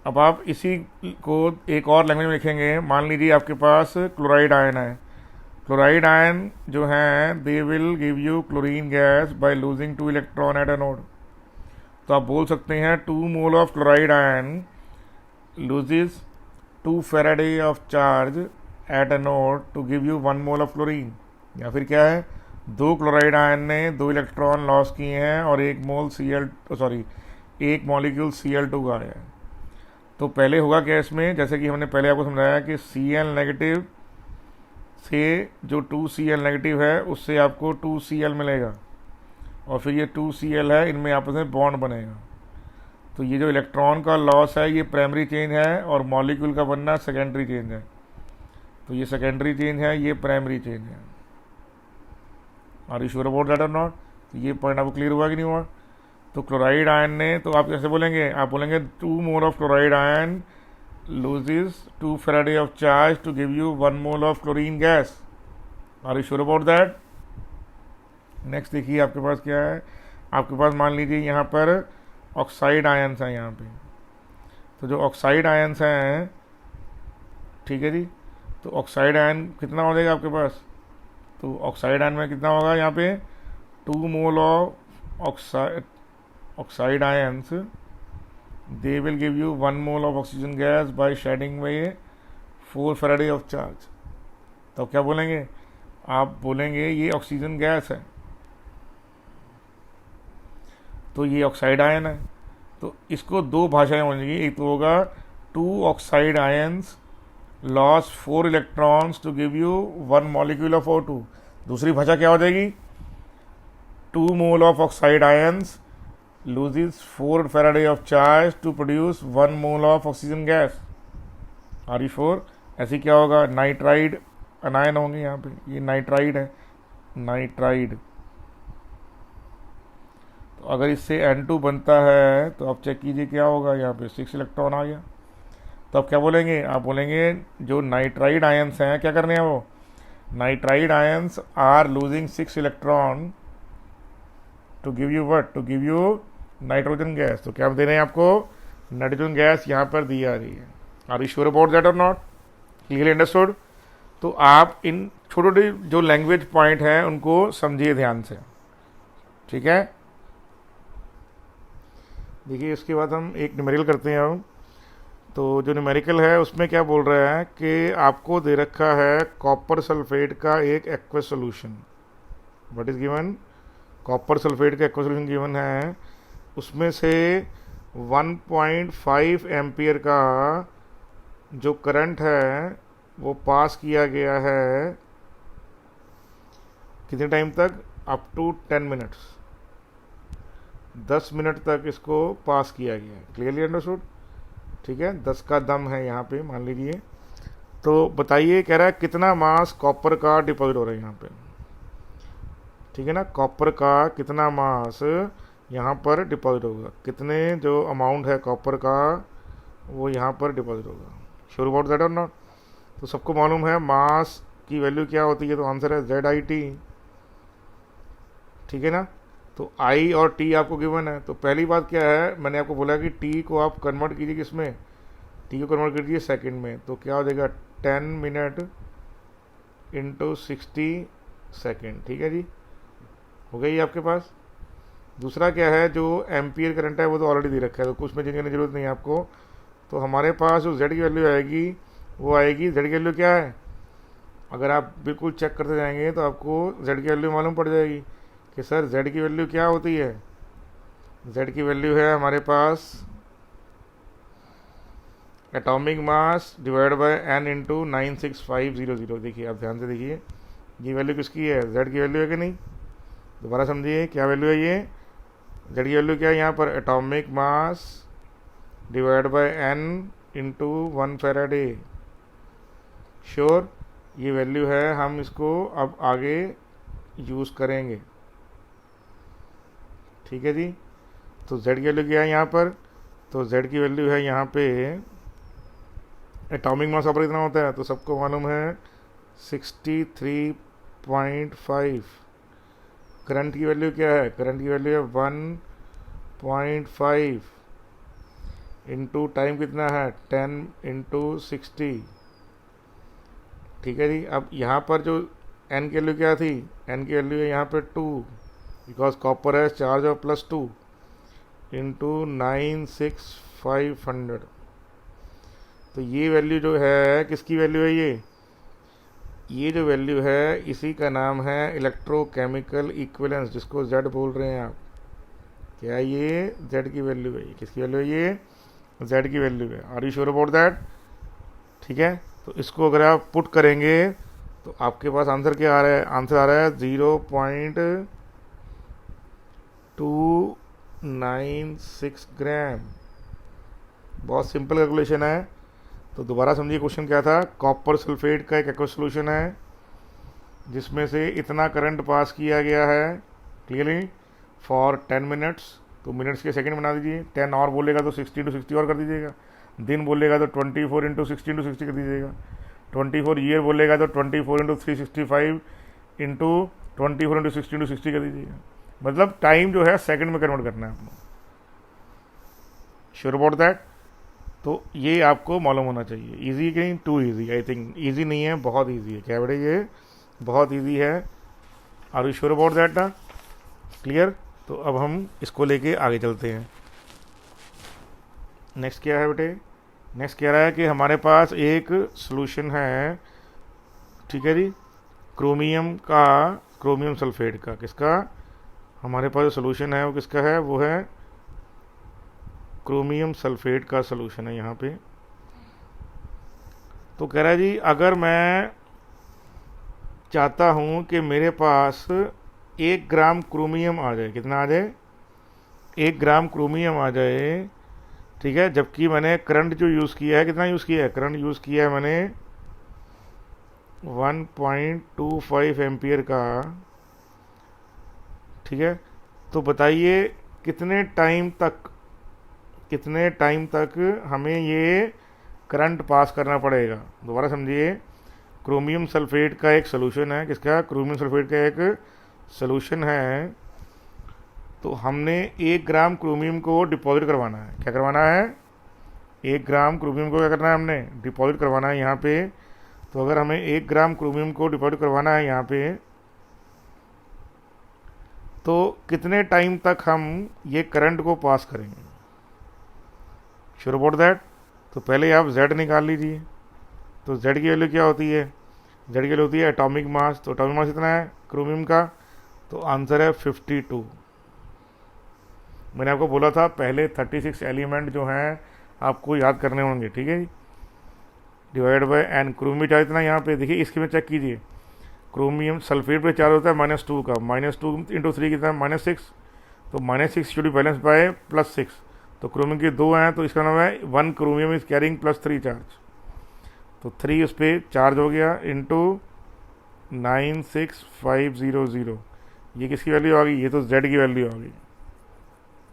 अब आप इसी को एक और लैंग्वेज में लिखेंगे। मान लीजिए आपके पास क्लोराइड आयन है। क्लोराइड आयन जो हैं they will give you chlorine gas by losing 2 electron at anode. तो आप बोल सकते हैं 2 मोल of chloride ion loses 2 Faraday of charge at anode to give you 1 mole of chlorine. या फिर क्या है, 2 क्लोराइड आयन ने 2 इलेक्ट्रॉन लॉस किए हैं और 1 मॉलिक्यूल Cl2 का है। तो पहले होगा क्या इसमें, जैसे कि हमने पहले आपको समझाया कि Cl नेगेटिव से जो 2Cl नेगेटिव है उससे आपको 2Cl मिलेगा और फिर ये 2Cl है, इनमें आपस में बॉन्ड बनेगा। तो ये जो इलेक्ट्रॉन का लॉस है ये प्राइमरी चेंज है और मॉलिक्यूल का बनना सेकेंडरी चेंज है। तो ये सेकेंडरी चेंज है, ये प्राइमरी चेंज है। Are you sure about that और नॉट? तो ये पॉइंट आपको क्लियर हुआ कि नहीं हुआ? तो क्लोराइड आयन ने, तो आप कैसे बोलेंगे? आप बोलेंगे 2 मोल of chloride ion loses 2 Faraday of charge to give you 1 mole of chlorine gas. Are you sure about that? Next देखिए आपके पास क्या है। आपके पास मान लीजिए यहाँ पर ऑक्साइड आयन्स हैं यहाँ पे। तो जो ऑक्साइड आयन्स हैं, ठीक है जी, तो ऑक्साइड आयन कितना हो जाएगा आपके पास? तो ऑक्साइड आयन में कितना होगा यहाँ पे? 2 मोल of oxide ions, they will give you 1 mole of oxygen gas by shedding away 4 Faraday of charge. तो क्या बोलेंगे? आप बोलेंगे ये ऑक्सीजन गैस है, तो ये ऑक्साइड आयन है। तो इसको दो भाषाएं होंगी, एक तो होगा 2 oxide ions loss 4 electrons to give you 1 molecule of O2। दूसरी भाषा क्या हो जाएगी? 2 मोल of oxide ions loses 4 Faraday of charge to produce 1 mole of oxygen gas. Are you sure? ऐसे क्या होगा? नाइट्राइड अनायन होंगे यहाँ पे, ये नाइट्राइड है, नाइट्राइड। तो अगर इससे N2 बनता है तो आप चेक कीजिए क्या होगा, यहाँ पे 6 इलेक्ट्रॉन आ गया। तो आप क्या बोलेंगे? आप बोलेंगे जो नाइट्राइड आयन्स हैं क्या करने हैं वो? Nitride ions are losing 6 electron to give you what? To give you nitrogen gas. तो क्या दे रहे हैं आपको? नाइट्रोजन गैस यहाँ पर दी जा रही है। Are you sure about that और नॉट? Clearly understood? तो आप इन छोटे छोटे जो लैंग्वेज पॉइंट हैं उनको समझिए ध्यान से, ठीक है। देखिए इसके बाद हम एक न्यूमेरिकल करते हैं अब। तो जो न्यूमेरिकल है उसमें क्या बोल रहा है कि आपको दे रखा है कॉपर सल्फेट का एक aqueous solution. What is given? Copper sulphate का एक्वस सोल्यूशन गिवन है। उसमें से 1.5 एम्पियर का जो करंट है वो पास किया गया है कितने टाइम तक? अप टू 10 मिनट्स, 10 मिनट तक इसको पास किया गया है। Clearly understood? ठीक है, 10 का दम है यहाँ पे मान लीजिए। तो बताइए, कह रहा है कितना मास कॉपर का डिपॉजिट हो रहा है यहाँ पे, ठीक है ना। कॉपर का कितना मास यहाँ पर डिपॉजिट होगा, कितने जो अमाउंट है कॉपर का वो यहाँ पर डिपॉजिट होगा। श्योर अबाउट दैट और नॉट? तो सबको मालूम है मास की वैल्यू क्या होती है, तो आंसर है ZIT, ठीक है ना। तो I और T आपको गिवन है। तो पहली बात क्या है, मैंने आपको बोला कि T को आप कन्वर्ट कीजिए किसमें? T को कन्वर्ट कीजिए सेकंड में। तो क्या हो जाएगा? 10 मिनट इंटू 60 सेकेंड, ठीक है जी, हो गई आपके पास। दूसरा क्या है, जो एम्पियर करंट है वो तो ऑलरेडी दे रखा है, तो कुछ में चेंज करने की जरूरत नहीं है आपको। तो हमारे पास जो Z की वैल्यू आएगी वो आएगी, Z की वैल्यू क्या है, अगर आप बिल्कुल चेक करते जाएंगे तो आपको Z की वैल्यू मालूम पड़ जाएगी कि सर Z की वैल्यू क्या होती है। Z की वैल्यू है हमारे पास atomic mass divide by N into 96500। देखिए आप ध्यान से देखिए, ये वैल्यू किसकी है? Z की वैल्यू है कि नहीं? दोबारा समझिए क्या वैल्यू है ये। Z की वैल्यू क्या है यहाँ पर? Atomic mass divide by N into 1 Faraday. Sure, ये वैल्यू है, हम इसको अब आगे यूज़ करेंगे, ठीक है जी। तो Z की वैल्यू क्या है यहाँ पर? तो Z की वैल्यू है यहाँ पे, एटॉमिक मास पर कितना होता है तो सबको मालूम है 63.5। करंट की वैल्यू क्या है? करंट की वैल्यू है 1.5 इंटू टाइम कितना है? 10 इंटू 60, ठीक है जी। अब यहाँ पर जो N की वैल्यू क्या थी? N की वैल्यू है यहाँ पे 2, बिकॉज कॉपर है चार्ज ऑफ +2 इंटू 96500। तो ये वैल्यू जो है किसकी वैल्यू है? ये जो वैल्यू है इसी का नाम है इलेक्ट्रोकेमिकल इक्विवेलेंस, जिसको Z बोल रहे हैं आप। क्या ये Z की वैल्यू है? ये किसकी वैल्यू है? ये Z की वैल्यू है। Are you sure about that? ठीक है, तो इसको अगर आप पुट करेंगे तो आपके पास आंसर क्या आ रहा है? आंसर आ रहा है 0.296 ग्राम। बहुत सिंपल कैलकुलेशन है। तो दोबारा समझिए क्वेश्चन क्या था। कॉपर सल्फेट का एक एक्वस सोल्यूशन है जिसमें से इतना करंट पास किया गया है क्लियरली फॉर 10 मिनट्स। तो मिनट्स के सेकंड बना दीजिए। 10 और बोलेगा तो 60 × 60 और कर दीजिएगा। दिन बोलेगा तो 24 × 60 × 60 कर दीजिएगा। 24 ईयर बोलेगा तो 24 × 365 इंटू 24 × 60 × 60 कर दीजिएगा। मतलब टाइम जो है सेकंड में कन्वर्ट करना है आपको। Sure about that. तो ये आपको मालूम होना चाहिए। इजी कि नहीं? Too easy. I think easy नहीं है, बहुत इजी है। क्या बेटे, ये बहुत इजी है। Are you sure about that ना? क्लियर। तो अब हम इसको लेके आगे चलते हैं। नेक्स्ट क्या है बेटे? नेक्स्ट कह रहा है कि हमारे पास एक सॉल्यूशन है, ठीक है जी, क्रोमियम सल्फेट का। किसका? हमारे पास जो सॉल्यूशन है वो किसका है? वो है क्रोमियम सल्फेट का सॉल्यूशन है यहाँ पे। तो कह रहा है जी अगर मैं चाहता हूँ कि मेरे पास 1 ग्राम क्रोमियम आ जाए। कितना आ जाए? 1 ग्राम क्रोमियम आ जाए, ठीक है। जबकि मैंने करंट जो यूज़ किया है, कितना यूज़ किया है? करंट यूज़ किया है मैंने 1.25 एम्पियर का, ठीक है। तो बताइए कितने टाइम तक हमें ये करंट पास करना पड़ेगा। दोबारा समझिए। क्रोमियम सल्फेट का एक सॉल्यूशन है। किसका? क्रोमियम सल्फेट का एक सॉल्यूशन है। तो हमने 1 ग्राम क्रोमियम को डिपॉजिट करवाना है। क्या करवाना है? 1 ग्राम क्रोमियम को क्या करना है? हमने डिपॉजिट करवाना है यहाँ पे। तो अगर हमें 1 ग्राम क्रोमियम को डिपॉजिट करवाना है यहाँ पे, तो कितने टाइम तक हम ये करंट को पास करेंगे? Sure about that. तो पहले आप Z निकाल लीजिए। तो Z की वैल्यू क्या होती है? Z की वैल्यू होती है एटॉमिक मास। तो एटॉमिक मास कितना है क्रोमियम का? तो आंसर है 52। मैंने आपको बोला था पहले 36 एलिमेंट जो हैं आपको याद करने होंगे, ठीक है जी। Divide by N. Chromium charge इतना यहाँ पे देखिए, इसके में चेक कीजिए। क्रोमियम सल्फेट पे चार्ज होता है -2 का। -2 × 3 कितना है? -6। तो -6 शुड बी बैलेंस बाय +6। तो क्रोमियम के 2 हैं तो इसका नाम है 1 क्रोमियम इज कैरिंग +3 चार्ज। तो 3 उस पर चार्ज हो गया इंटू 96500। ये किसकी वैल्यू आ गई? ये तो Z की वैल्यू आ गई।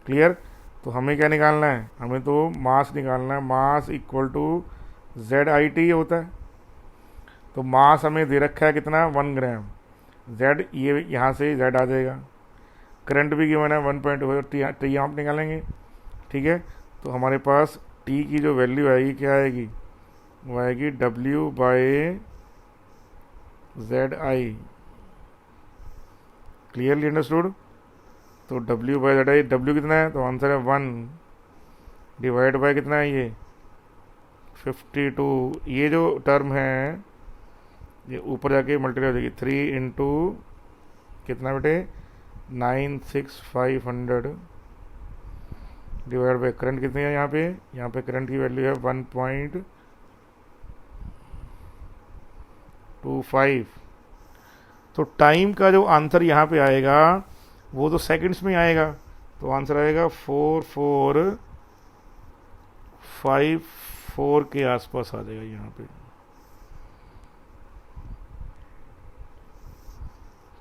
क्लियर। तो हमें क्या निकालना है? हमें तो मास निकालना है। मास इक्वल टू ZIT होता है। तो मास हमें दे रखा है कितना? 1 ग्राम। Z ये यहाँ से Z आ जाएगा। करंट भी गिवन है 1.5 T आप निकालेंगे, ठीक है। तो हमारे पास T की जो वैल्यू आएगी क्या आएगी? वो आएगी W/ZI। Clearly understood. तो W/ZI, W कितना है? तो आंसर है 1 डिवाइड बाय कितना है ये? 52। ये जो टर्म है ये ऊपर जाके मल्टीप्लाई हो जाएगी। 3 इंटू कितना बेटे? 96500 डिवाइड बाय करंट कितनी है यहाँ पे? यहाँ पे करंट की वैल्यू है 1.25। तो टाइम का जो आंसर यहाँ पे आएगा वो तो सेकंड्स में आएगा। तो आंसर आएगा 4454 के आसपास आ जाएगा यहाँ पे,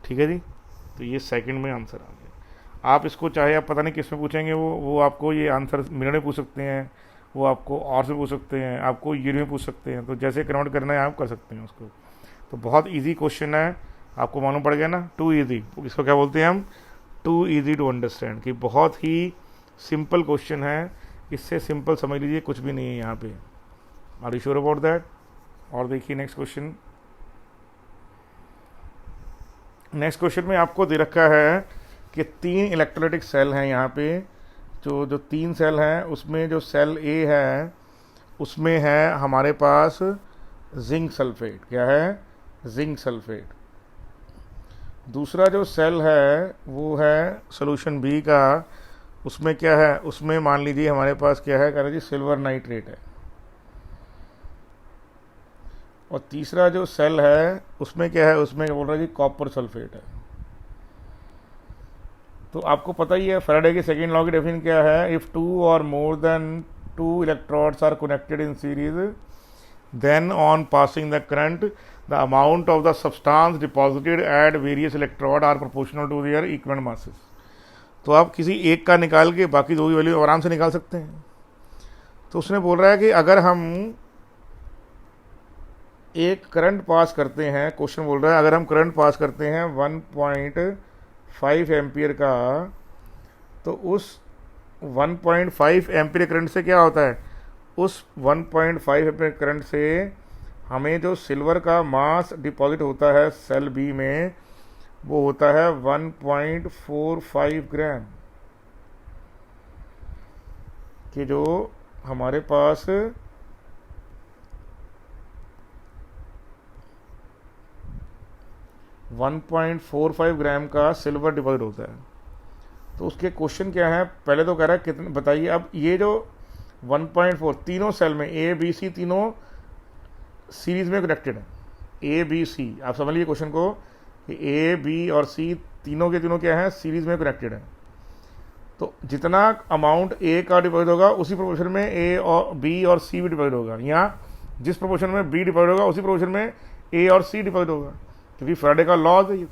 ठीक है जी। तो ये सेकंड में आंसर आ गया। आप इसको चाहे आप पता नहीं किस में पूछेंगे, वो आपको ये आंसर मिनट में पूछ सकते हैं, वो आपको और से पूछ सकते हैं, आपको ईयर में पूछ सकते हैं। तो जैसे कन्वर्ट करना है आप कर सकते हैं उसको। तो बहुत इजी क्वेश्चन है, आपको मालूम पड़ गया ना। टू इजी, इसको क्या बोलते हैं हम? टू इजी टू अंडरस्टैंड, कि बहुत ही सिंपल क्वेश्चन है। इससे सिंपल समझ लीजिए कुछ भी नहीं है यहाँ पे। Are you sure about that? और देखिए नेक्स्ट क्वेश्चन। नेक्स्ट क्वेश्चन में आपको दे रखा है कि 3 इलेक्ट्रोलाइटिक सेल हैं यहाँ पे। जो 3 सेल हैं उसमें जो सेल ए है उसमें है हमारे पास जिंक सल्फेट। क्या है? Zinc sulphate. दूसरा जो सेल है वो है सॉल्यूशन बी का। उसमें क्या है? उसमें मान लीजिए हमारे पास क्या है? कह रहे जी सिल्वर नाइट्रेट है। और तीसरा जो सेल है उसमें क्या है? उसमें बोल रहा है जी कॉपर सल्फेट है। तो आपको पता ही है फैराडे के सेकेंड लॉ की डेफिनेशन क्या है? इफ़ 2 और more than two electrodes are connected in series, then on passing the current, the amount of the substance deposited at various electrode are proportional to their equivalent masses. तो आप किसी एक का निकाल के बाकी दो की वैल्यू आराम से निकाल सकते हैं. तो उसने बोल रहा है कि अगर हम एक करंट पास करते हैं, क्वेश्चन बोल रहा है अगर हम करंट पास करते हैं 1.5 एम्पियर का, तो उस 1.5 एम्पियर करंट से क्या होता है, उस 1.5 एम्पियर करंट से हमें जो सिल्वर का मास डिपॉजिट होता है सेल बी में, वो होता है 1.45 ग्राम. कि जो हमारे पास 1.45 ग्राम का सिल्वर डिपॉजिट होता है. तो उसके क्वेश्चन क्या है, पहले तो कह रहा है कितने बताइए. अब ये जो 1.4 तीनों सेल में ए बी सी तीनों सीरीज में कनेक्टेड है. ए बी सी आप समझ लीजिए क्वेश्चन को कि ए बी और सी तीनों के तीनों क्या है, सीरीज में कनेक्टेड है. तो जितना अमाउंट ए का डिपॉजिट होगा उसी प्रोपोर्शन में ए और बी और सी भी डिपॉजिट होगा. यहाँ जिस प्रोपोर्शन में बी डिपॉजिट होगा उसी प्रोपोर्शन में ए और सी डिपॉजिट होगा, क्योंकि फैराडे का लॉ है ये.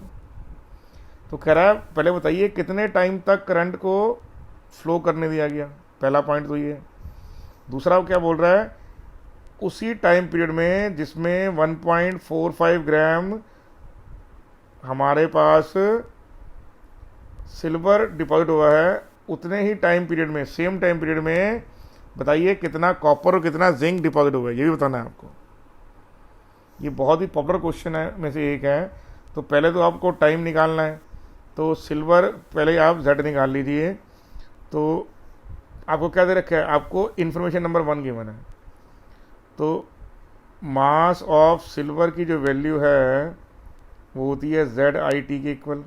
तो कह रहा है पहले बताइए कितने टाइम तक करंट को फ्लो करने दिया गया. पहला पॉइंट तो ये. दूसरा क्या बोल रहा है, उसी टाइम पीरियड में जिसमें 1.45 ग्राम हमारे पास सिल्वर डिपॉजिट हुआ है, उतने ही टाइम पीरियड में, सेम टाइम पीरियड में बताइए कितना कॉपर और कितना जिंक डिपॉजिट हुआ है, ये भी बताना है आपको. ये बहुत ही पॉपुलर क्वेश्चन है में से एक है. तो पहले तो आपको टाइम निकालना है. तो सिल्वर पहले आप Z निकाल लीजिए. तो आपको क्या दे रखा है, आपको इन्फॉर्मेशन नंबर 1 गिवन है. तो मास ऑफ सिल्वर की जो वैल्यू है वो होती है ZIT के इक्वल.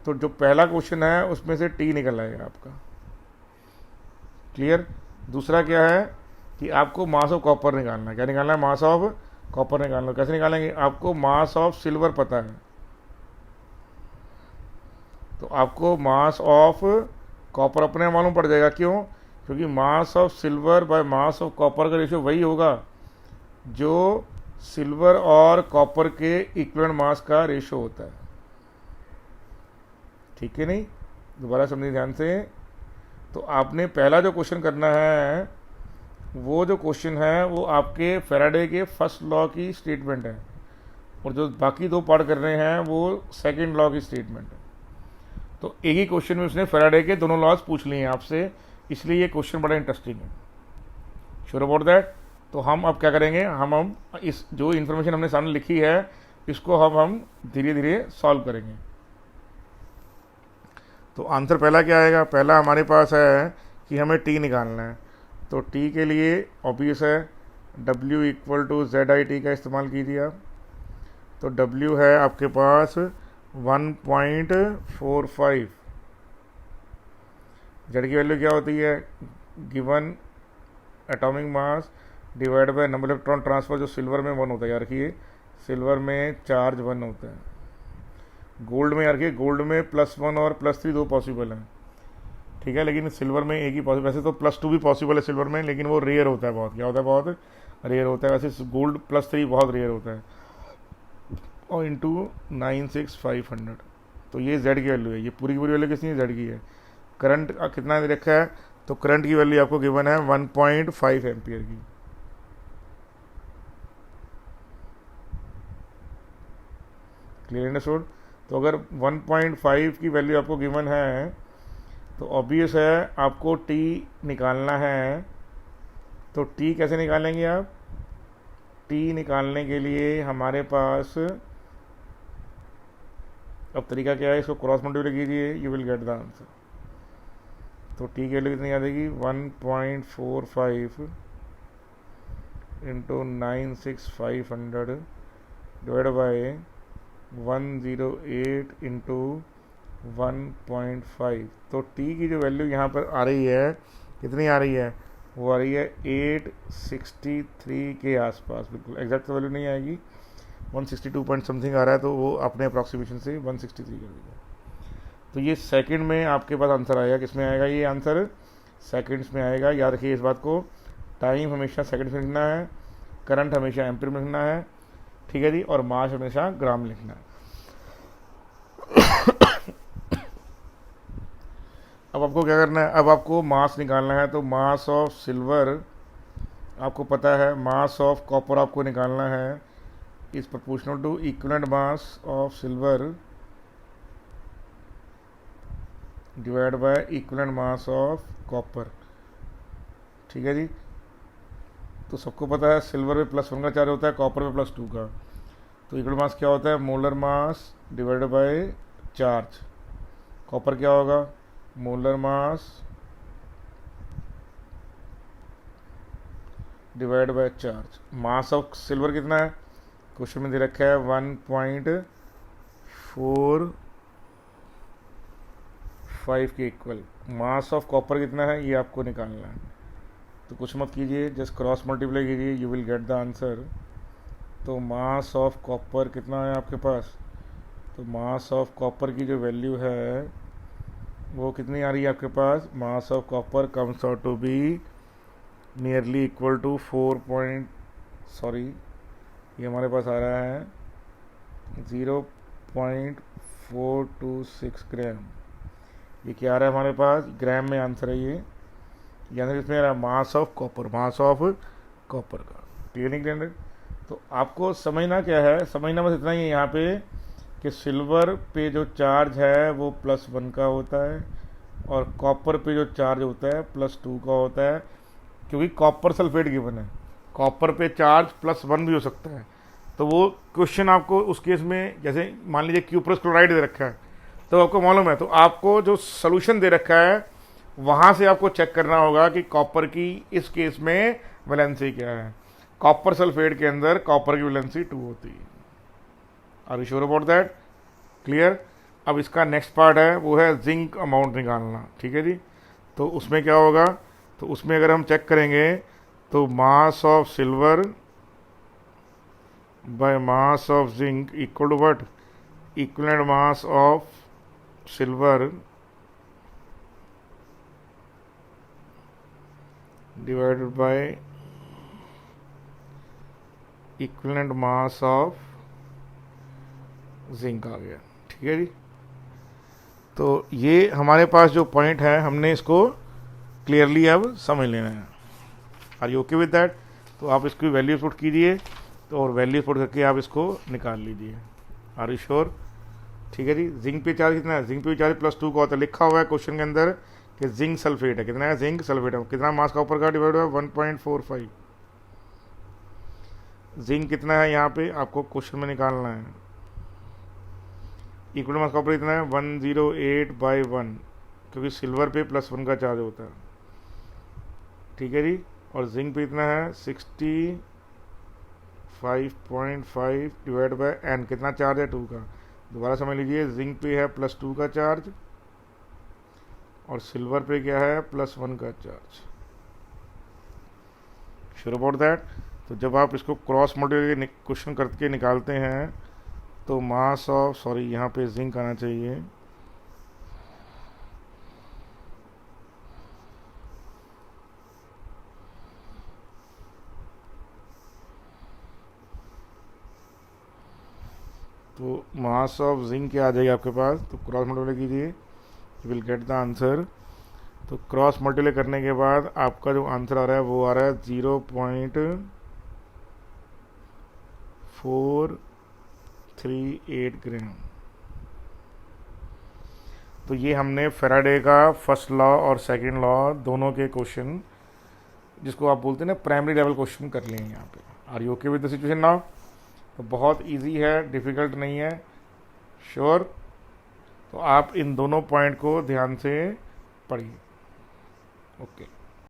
तो जो पहला क्वेश्चन है उसमें से T निकल आएगा आपका. क्लियर. दूसरा क्या है कि आपको मास ऑफ कॉपर निकालना है. क्या निकालना है, मास ऑफ कॉपर निकालना है. कैसे निकालेंगे, आपको मास ऑफ सिल्वर पता है, तो आपको मास ऑफ कॉपर अपने मालूम पड़ जाएगा. क्यों, क्योंकि मास of silver by mass of copper का रेशियो वही होगा जो सिल्वर और कॉपर के इक्विवेलेंट मास का रेशियो होता है. ठीक है नहीं, दोबारा समझिए ध्यान से. तो आपने पहला जो क्वेश्चन करना है, वो जो क्वेश्चन है वो आपके फैराडे के फर्स्ट लॉ की स्टेटमेंट है, और जो बाकी दो पार्ट कर रहे हैं वो सेकंड लॉ की स्टेटमेंट है. तो एक ही क्वेश्चन में उसने फैराडे के दोनों लॉज पूछ लिए हैं आपसे, इसलिए ये क्वेश्चन बड़ा इंटरेस्टिंग है. Sure about that. तो हम अब क्या करेंगे, हम इस जो इन्फॉर्मेशन हमने सामने लिखी है इसको हम धीरे धीरे सॉल्व करेंगे. तो आंसर पहला क्या आएगा, पहला हमारे पास है कि हमें T निकालना है. तो T के लिए ऑब्वियस है W इक्वल टू ZIT का इस्तेमाल कीजिए आप. तो W है आपके पास 1.45. Z की वैल्यू क्या होती है, given atomic mass divide by number electron transfer, जो सिल्वर में 1 होता है. यार रखिए सिल्वर में चार्ज 1 होता है. गोल्ड में यार रखिए, गोल्ड में +1 और +3 दो पॉसिबल हैं. ठीक है, लेकिन सिल्वर में एक ही पॉसिबल. वैसे तो +2 भी पॉसिबल है सिल्वर में, लेकिन वो रेयर होता है बहुत. क्या होता है, बहुत रेयर होता है. वैसे गोल्ड +3 बहुत रेयर होता है. और इंटू 96500. तो ये Z की वैल्यू है. ये पूरी की पूरी वैल्यू कितनी है, Z की है. करंट कितना दे रखा है, तो करंट की वैल्यू आपको गिवन है 1.5 एम्पियर की. Clear understood. तो अगर 1.5 की वैल्यू आपको गिवन है तो ऑब्वियस है आपको T निकालना है. तो T कैसे निकालेंगे आप, T निकालने के लिए हमारे पास अब तरीका क्या है, इसको क्रॉस मल्टीप्लाई कीजिए, you will get the answer. तो T की वैल्यू कितनी आ जाएगी, 1.45 इंटू 96500 डिवाइड बाय 108 इंटू 1.5. तो T की जो वैल्यू यहाँ पर आ रही है, कितनी आ रही है, वो आ रही है 863 के आसपास. बिल्कुल एग्जैक्ट वैल्यू नहीं आएगी, 162 पॉइंट समथिंग आ रहा है, तो वो अपने अप्रॉक्सीमेशन से 163 कर दीजिए. तो ये सेकंड में आपके पास आंसर आएगा. किसमें आएगा ये आंसर, सेकंड्स में आएगा, याद रखिए इस बात को। टाइम हमेशा सेकंड्स में लिखना है, करंट हमेशा एम्पीयर में लिखना है, ठीक है जी, और मास हमेशा ग्राम में लिखना है। अब आपको क्या करना है, अब आपको मास निकालना है। तो मास ऑफ सिल्वर आपको पता है, मास ऑफ कॉपर आपको निकालना है, is proportional to equivalent mass of silver divide by equivalent mass of copper, ठीक है जी। तो सबको पता है सिल्वर पे +1 का चार्ज होता है, कॉपर पे +2 का। तो इक्विवेलेंट मास क्या होता है, molar mass divided by charge. Copper क्या होगा, molar mass divide by charge. Mass of silver कितना है, क्वेश्चन में दे रखा है 1.45 के इक्वल। मास ऑफ कॉपर कितना है ये आपको निकालना है। तो कुछ मत कीजिए, जस्ट क्रॉस मल्टीप्लाई कीजिए, you will get the answer. तो मास ऑफ कॉपर कितना है आपके पास, तो मास ऑफ कॉपर की जो वैल्यू है वो कितनी आ रही है आपके पास, mass of copper comes out to be nearly equal to ये हमारे पास आ रहा है 0.426 ग्राम। ये क्या आ रहा है हमारे पास, ग्राम में आंसर है ये, यानी इसमें आ रहा है मास ऑफ कॉपर का। क्लियर नहीं क्लियर? तो आपको समझना क्या है, समझना बस इतना ही है यहाँ पे कि सिल्वर पे जो चार्ज है वो +1 का होता है, और कॉपर पे जो चार्ज होता है +2 का होता है, क्योंकि कॉपर सल्फेट गिवन है। कॉपर पे चार्ज +1 भी हो सकता है। तो वो क्वेश्चन आपको उस केस में, जैसे मान लीजिए क्यूप्रस क्लोराइड दे रखा है, तो आपको मालूम है, तो आपको जो सोल्यूशन दे रखा है वहाँ से आपको चेक करना होगा कि कॉपर की इस केस में वैलेंसी क्या है। कॉपर सल्फेट के अंदर कॉपर की वैलेंसी 2 होती है। Are you sure about that? Clear? अब इसका नेक्स्ट पार्ट है, वो है जिंक अमाउंट निकालना, ठीक है जी। तो उसमें क्या होगा, तो उसमें अगर हम चेक करेंगे तो mass of silver by mass of zinc equal to what, equivalent mass of silver divided by equivalent mass of zinc आ गया, ठीक है जी। तो ये हमारे पास जो पॉइंट है हमने इसको क्लियरली अब समझ लेना है। Are you okay with that? तो आप इसकी वैल्यू पुट कीजिए, तो और वैल्यू पुट करके आप इसको निकाल लीजिए। Are you sure? ठीक है जी। जिंक पे चार्ज कितना है, जिंक पे चार्ज +2 का होता है, लिखा हुआ है क्वेश्चन के अंदर कि जिंक सल्फेट है, कितना है, जिंक सल्फेट है, कितना मास का ऊपर का डिवाइड हुआ है 1.45। जिंक कितना है यहाँ पे आपको क्वेश्चन में निकालना है। इक्वल मास का ऊपर कितना है 108/1, क्योंकि सिल्वर पे +1 का चार्ज होता है, ठीक है जी। और जिंक पे इतना है 65.5 डिवाइड बाय n, कितना चार्ज है 2 का। दोबारा समझ लीजिए, जिंक पे है +2 का चार्ज और सिल्वर पे क्या है +1 का चार्ज। Sure about that? तो जब आप इसको क्रॉस मल्टीप्लाई क्वेश्चन करके निकालते हैं तो मास ऑफ यहाँ पे जिंक आना चाहिए, तो मास ऑफ जिंक क्या आ जाएगी आपके पास, तो क्रॉस मल्टीप्लाई कीजिए, you will get the answer. तो क्रॉस मल्टीप्लाई करने के बाद आपका जो आंसर आ रहा है वो आ रहा है 0.438 ग्राम। तो ये हमने फैराडे का फर्स्ट लॉ और सेकंड लॉ दोनों के क्वेश्चन, जिसको आप बोलते हैं ना प्राइमरी लेवल क्वेश्चन, कर लिए हैं यहाँ पे। Are you okay with the situation now? तो बहुत इजी है, डिफ़िकल्ट नहीं है। श्योर? तो आप इन दोनों पॉइंट को ध्यान से पढ़िए। ओके।